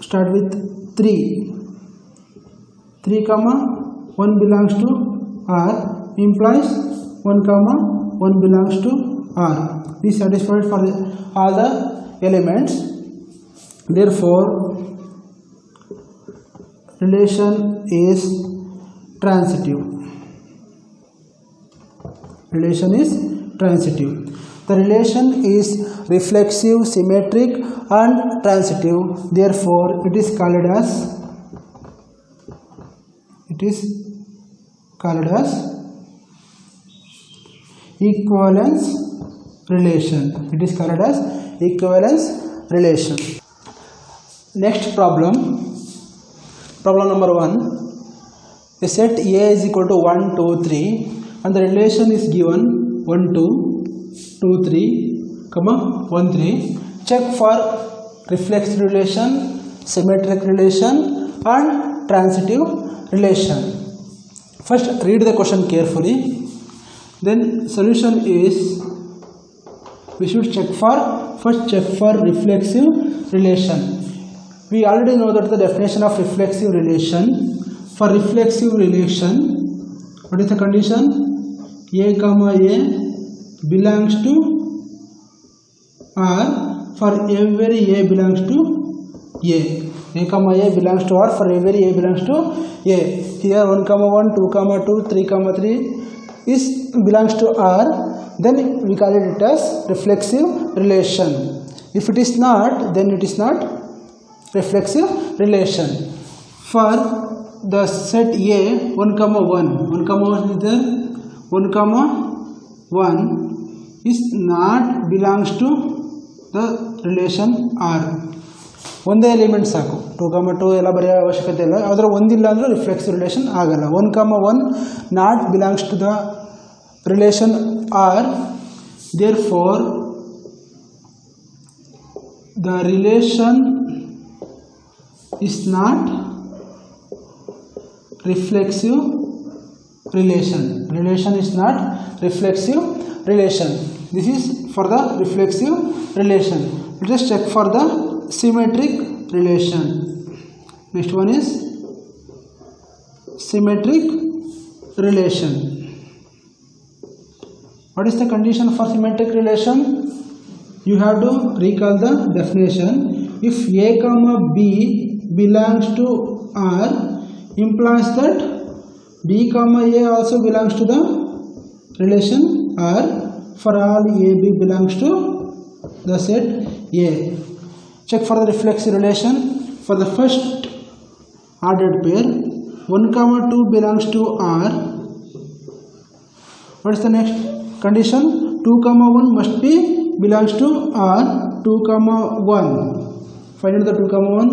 start with 3. 3, 1 belongs to R implies 1, 1 belongs to R. This satisfied for all the elements. Therefore, relation is transitive. Relation is transitive. The relation is reflexive, symmetric and transitive. Therefore, it is called as It is called as equivalence relation. It is called as equivalence relation. Next problem number 1. A set A is equal to 1, 2, 3 and the relation is given 1, 2, 2, 3, 1, 3. Check for reflexive relation, symmetric relation and transitive relation. First read the question carefully. Then solution is, we should check for reflexive relation. We already know that the definition of reflexive relation. For reflexive relation, what is the condition? A comma A belongs to R for every A belongs to A. A comma A belongs to R for every A belongs to A. Here 1 comma 1, 2 comma 2, 3 comma 3 is belongs to R. Then we call it as reflexive relation. If it is not, then it is not reflexive relation. For the set A, 1 comma 1 is there, 1 comma 1 is not belongs to the relation R. ಒಂದೇ element ಸಾಕು. 2 comma 2 ಎಲ್ಲ ಬರೆಯೋ ಅವಶ್ಯಕತೆ ಇಲ್ಲ. ಅದರ ಒಂದಿಲ್ಲ ಅಂದ್ರೆ reflexive relation ಆಗಲ್ಲ. 1 comma 1 not belongs to the relation R, therefore the relation is not reflexive relation. Relation is not reflexive relation. This is for the reflexive relation. Let us check for the symmetric relation. Next one is symmetric relation. What is the condition for symmetric relation? You have to recall the definition. If A comma B belongs to R, implies that B comma A also belongs to the relation R for all A B belongs to the set A. Check for the reflexive relation. For the first ordered pair, 1 comma 2 belongs to R. What is the next condition? 2 comma 1 must be belongs to R. 2 comma 1. Find out the 2 comma 1.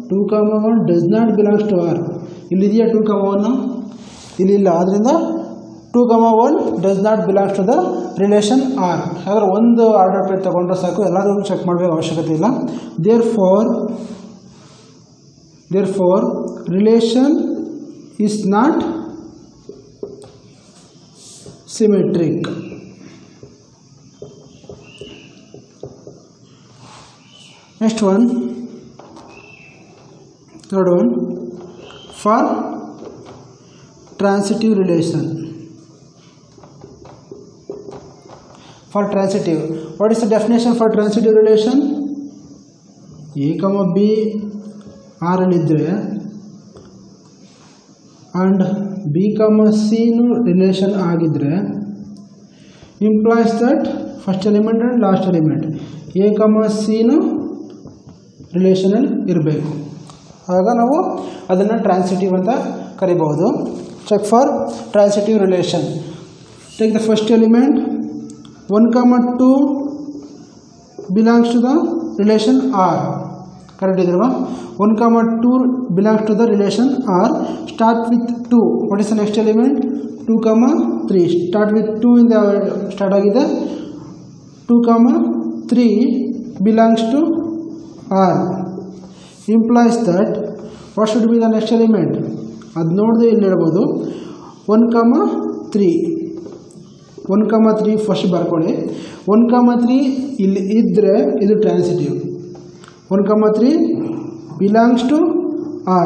2 comma 1 does not belongs to R. ಇಲ್ಲಿದೆಯಾ 2 comma 1? ಇಲ್ಲಿಲ್ಲ. ಆದ್ದರಿಂದ 2 comma 1 does not belongs to the relation R. ಹಾಗಾದ್ರೆ ಒಂದು order peer ತಗೊಂಡ್ರೆ ಸಾಕು, ಎಲ್ಲಾದರೂ check ಮಾಡಬೇಕು ಅವಶ್ಯಕತೆ ಇಲ್ಲ. Therefore relation is not symmetric. Next one, third one, for transitive relation. For transitive, what is the definition for transitive relation? A comma B R alidre and B comma C nu relation agidre, implies that first element and last element A comma C nu ರಿಲೇಷನಲ್ ಇರಬೇಕು. ಆಗ ನಾವು ಅದನ್ನು transitive ಅಂತ ಕರಿಬಹುದು. Check for transitive relation. Take the first element 1 comma 2 belongs to the relation R. Correct ಇದ್ರವಾ? 1 comma 2 belongs to the relation R. Start with 2. What is the next element? 2 comma 3. Start with 2 ಇಂದ start ಆಗಿದೆ. 2 comma 3 belongs to R, implies that what should be the next element? ಅದು ನೋಡಿದ್ರೆ ಇಲ್ಲಿ ಹೇಳ್ಬೋದು 1 comma 3. 1 comma 3 first ಬರ್ಕೊಳ್ಳಿ. 1 comma 3 ಇಲ್ಲಿ ಇದ್ದರೆ ಇದು transitive. 1 comma 3 belongs to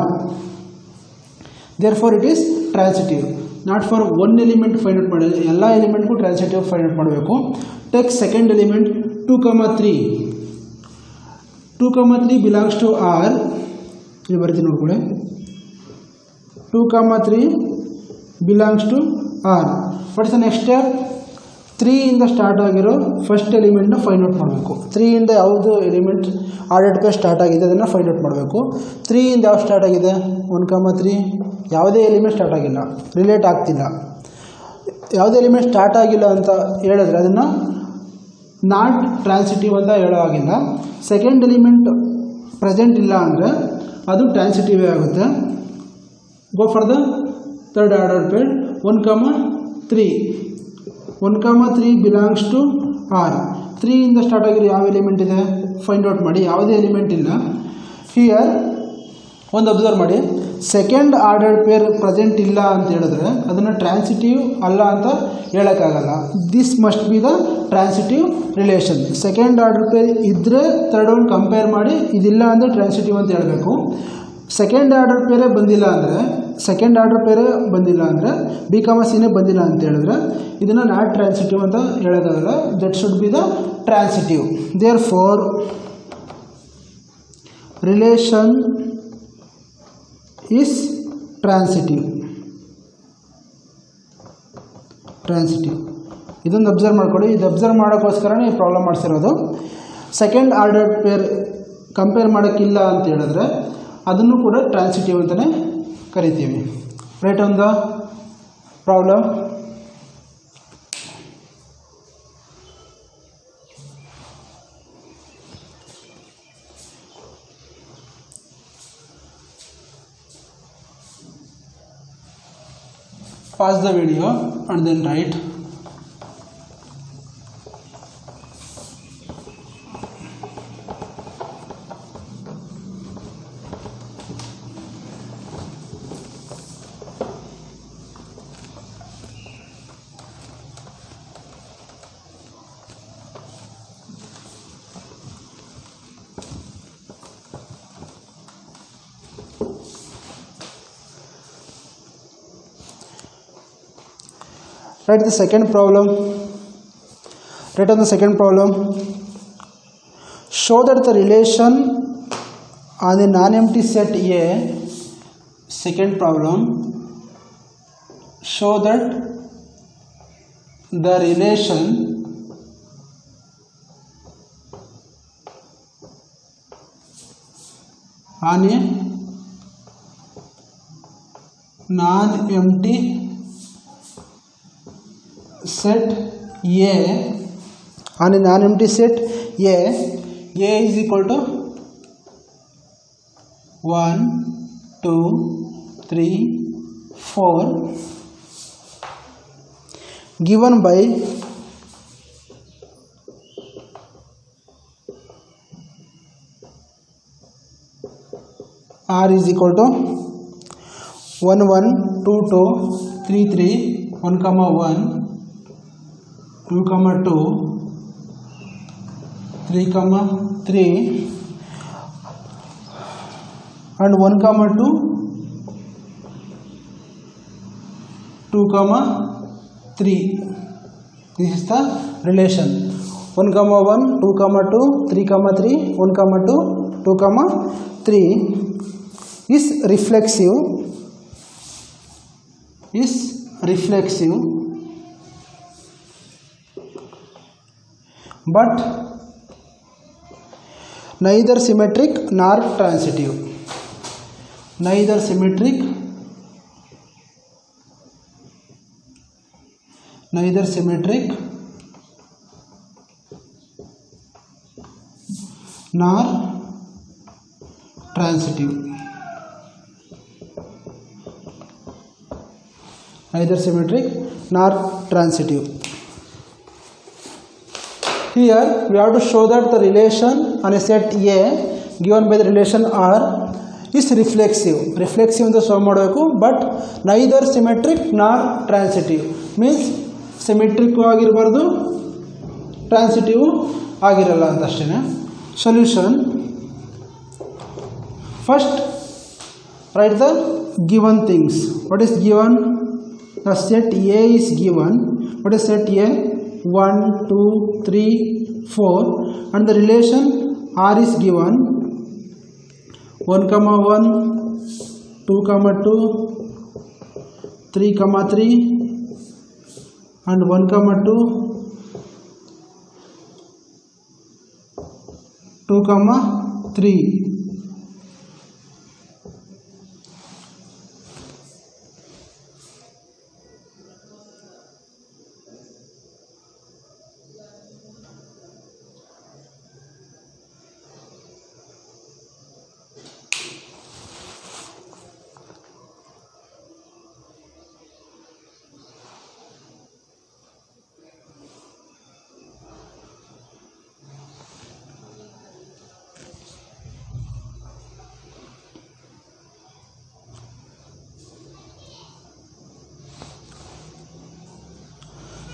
R. Therefore it is transitive. Not for one element find out ಮಾಡಿ, ಎಲ್ಲ ಎಲಿಮೆಂಟ್ಗೂ ಟ್ರಾನ್ಸಿಟಿವ್ ಫೈಂಡ್ ಔಟ್ ಮಾಡಬೇಕು. Take second element 2 comma 3. 2 comma 3 belongs to R. ಇಲ್ಲಿ ಬರ್ತೀನಿ ನೋಡ್ಕೊಳ್ಳಿ. 2 comma 3 belongs to R. What is the next step? 3 ಇಂದ start ಆಗಿರೋ first ಎಲಿಮೆಂಟ್ನ find out ಮಾಡಬೇಕು. 3 ಇಂದ ಯಾವುದು ಎಲಿಮೆಂಟ್ ಆರ್ಡರ್ಡ್ ಪೇರ್ ಸ್ಟಾರ್ಟ್ ಆಗಿದೆ ಅದನ್ನು ಫೈಂಡ್ ಔಟ್ ಮಾಡಬೇಕು. 3 ಇಂದ ಯಾವ ಸ್ಟಾರ್ಟ್ ಆಗಿದೆ? 1 comma 3 ಯಾವುದೇ ಎಲಿಮೆಂಟ್ ಸ್ಟಾರ್ಟ್ ಆಗಿಲ್ಲ, ರಿಲೇಟ್ ಆಗ್ತಿಲ್ಲ. ಯಾವುದೇ ಎಲಿಮೆಂಟ್ ಸ್ಟಾರ್ಟ್ ಆಗಿಲ್ಲ ಅಂತ ಹೇಳಿದ್ರೆ ಅದನ್ನು ನಾಟ್ ಟ್ರಾನ್ಸಿಟಿವ್ ಅಂತ ಹೇಳೋ ಆಗಿಲ್ಲ. ಸೆಕೆಂಡ್ ಎಲಿಮೆಂಟ್ ಪ್ರೆಸೆಂಟ್ ಇಲ್ಲ ಅಂದರೆ ಅದು ಟ್ರಾನ್ಸಿಟಿವೇ ಆಗುತ್ತೆ. Go for the third order pair. 1, 3 belongs to R. 3 ಇಂದ ಸ್ಟಾರ್ಟ್ ಆಗಿರೋ ಯಾವ ಎಲಿಮೆಂಟ್ ಇದೆ ಫೈಂಡ್ ಔಟ್ ಮಾಡಿ. ಯಾವುದೇ ಎಲಿಮೆಂಟ್ ಇಲ್ಲ. ಹಿಯರ್ ಒಂದು ಅಬ್ಸರ್ವ್ ಮಾಡಿ, ಸೆಕೆಂಡ್ ಆರ್ಡರ್ ಪೇರ್ ಪ್ರೆಸೆಂಟ್ ಇಲ್ಲ ಅಂತ ಹೇಳಿದ್ರೆ ಅದನ್ನು ಟ್ರಾನ್ಸಿಟಿವ್ ಅಲ್ಲ ಅಂತ ಹೇಳೋಕ್ಕಾಗಲ್ಲ. This must be the transitive relation. Second order pair ಇದ್ದರೆ ಥರ್ಡ್ ಒನ್ ಕಂಪೇರ್ ಮಾಡಿ ಇದಿಲ್ಲ ಅಂದರೆ ಟ್ರಾನ್ಸಿಟಿವ್ ಅಂತ ಹೇಳಬೇಕು. ಸೆಕೆಂಡ್ ಆರ್ಡರ್ ಪೇರೇ ಬಂದಿಲ್ಲ ಅಂದರೆ ಬಿ ಕಾಮ ಸಿನೇ ಬಂದಿಲ್ಲ ಅಂತ ಹೇಳಿದ್ರೆ ಇದನ್ನು ನಾಟ್ ಟ್ರಾನ್ಸಿಟಿವ್ ಅಂತ ಹೇಳೋಕ್ಕಾಗಲ್ಲ. That should be the transitive. Therefore relation is transitive. ಇದೊಂದು ಅಬ್ಸರ್ವ್ ಮಾಡ್ಕೊಳ್ಳಿ. ಇದು ಅಬ್ಸರ್ವ್ ಮಾಡೋಕ್ಕೋಸ್ಕರನೇ ಈ ಪ್ರಾಬ್ಲಮ್ ಮಾಡಿಸಿರೋದು. ಸೆಕೆಂಡ್ ಆರ್ಡರ್ ಪೇರ್ ಕಂಪೇರ್ ಮಾಡೋಕ್ಕಿಲ್ಲ ಅಂತ ಹೇಳಿದ್ರೆ ಅದನ್ನು ಕೂಡ ಟ್ರಾನ್ಸಿಟಿವ್ ಅಂತಲೇ ಕರಿತೀವಿ. Right on the problem. Pause the video and then write. Write the second problem. Write on the second problem. Show that the relation on the non-empty set A. Second problem. Show that the relation on a non-empty set A, on a non-empty set A is equal to 1, 2, 3, 4 given by R is equal to 1, 1, 2, 2, 3, 3, 1, 1, 2, 2, 3, 3 and 1, 2, 2, 3. This is the relation. 1, 1, 2, 2, 3, 3, 1, 2, 2, 3 is reflexive. But neither symmetric nor transitive. Neither symmetric nor transitive. Neither symmetric nor transitive. Here we have to show that the relation on a set A given by the relation R is reflexive. Reflexive ಅಂತ show ಮಾಡಬೇಕು. But neither symmetric nor transitive means symmetric ಆಗಿರಬಾರ್ದು, transitive ಆಗಿರಲ್ಲ ಅಂತ ಅಷ್ಟೇ. Solution. First write the given things. What is given? The set A is given. What is set A? 1, 2, 3, 4 and the relation R is given 1, 1, 2, 2, 3, 3 and 1, 2, 2, 3.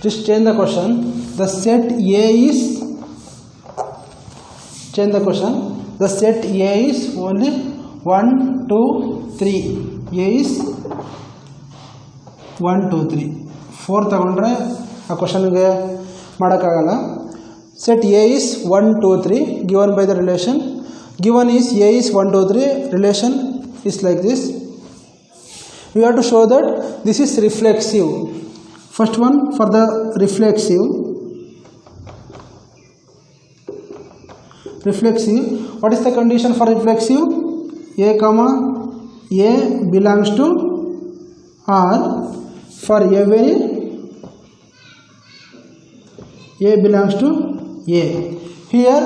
Just change the question. The set A is, change the question. The set A is only 1, 2, 3. A is 1, 2, 3. 4 ತಗೊಂಡ್ರೆ ಆ ಕ್ವಶನ್ಗೆ ಮಾಡೋಕ್ಕಾಗಲ್ಲ. Set A is 1, 2, 3 given by the relation. Given is A is 1, 2, 3. Relation is like this. We have to show that this is reflexive. First one for the reflexive. Reflexive. What is the condition for reflexive? A comma A belongs to R for every A belongs to A. Here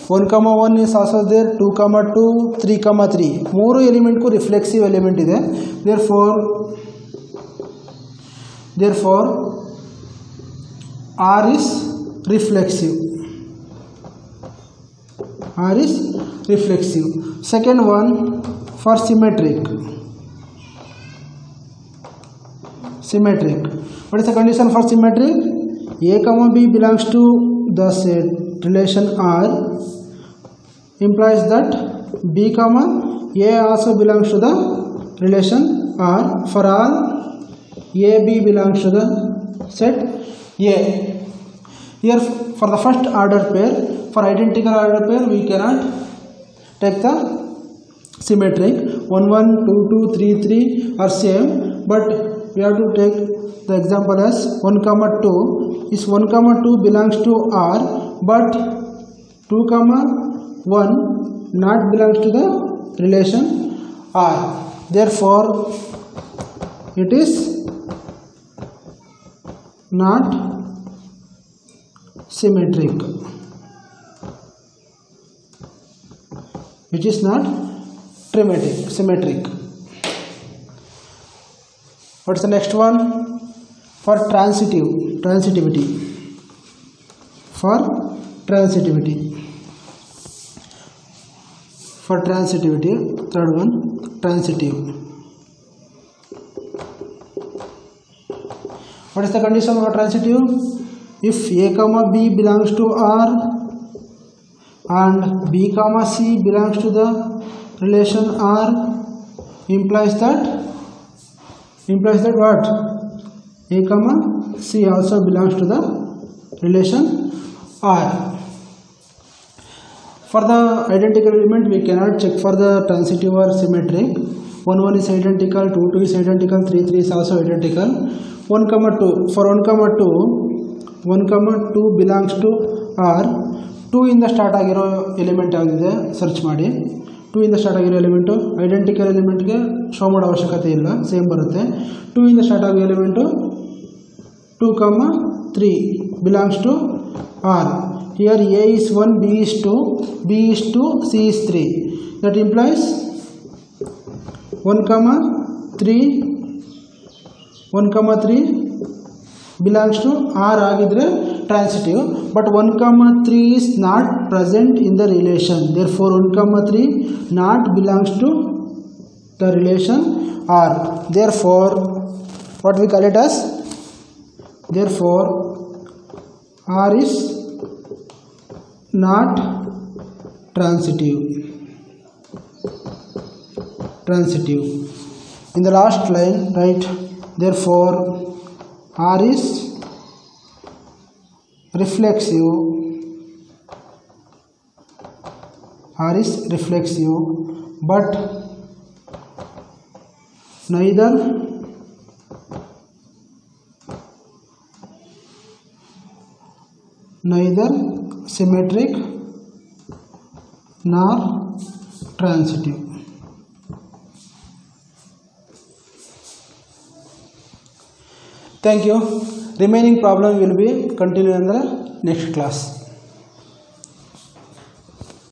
1 comma 1 is also there, 2 comma 2, 3 comma 3. ಮೂರು element ಗೂ reflexive element ಇದೆ. Therefore R is reflexive. R is reflexive. Second one for symmetric. Symmetric. What is the condition for symmetric? A comma B belongs to the set relation R implies that B comma A also belongs to the relation R for all A B belongs to the set A. Here for the first order pair, for identical order pair we cannot take the symmetric. 1 1 2 2 3 3 are same, but we have to take the example as 1 comma 2 is 1 comma 2 belongs to R, but 2 comma 1 not belongs to the relation R. Therefore it is not symmetric. It is not symmetric. What is the next one? For transitivity. For transitivity. For transitivity, third one, transitive. What is the condition for transitive? If A comma B belongs to R and B comma C belongs to the relation R, implies that what? A comma C also belongs to the relation R. For the identical element we cannot check for the transitive or symmetric. 1 1 is identical, 2 2 is identical, 3 3 is also identical. 1 comma 2, for 1 comma 2 belongs to R. 2 ಇಂದ start ಆಗಿರೋ element ಯಾವ್ದಿದೆ search ಮಾಡಿ. 2 ಇಂದ start ಆಗಿರೋ element identical ಎಲಿಮೆಂಟ್ಗೆ show ಮಾಡೋ ಅವಶ್ಯಕತೆ ಇಲ್ಲ, same ಬರುತ್ತೆ. 2 ಇಂದ ಸ್ಟಾರ್ಟ್ ಆಗೋ element 2 comma 3 belongs to R. Here A is 1, B is 2, B is 2, C is 3. That implies 1 comma 3 belongs to R agidre transitive, but 1 comma 3 is not present in the relation. Therefore 1 comma 3 not belongs to the relation R. Therefore what we call it as? Therefore R is not transitive. In the last line write, therefore R is reflexive. R is reflexive, but neither symmetric nor transitive. Thank you. Remaining problem will be continued in the next class.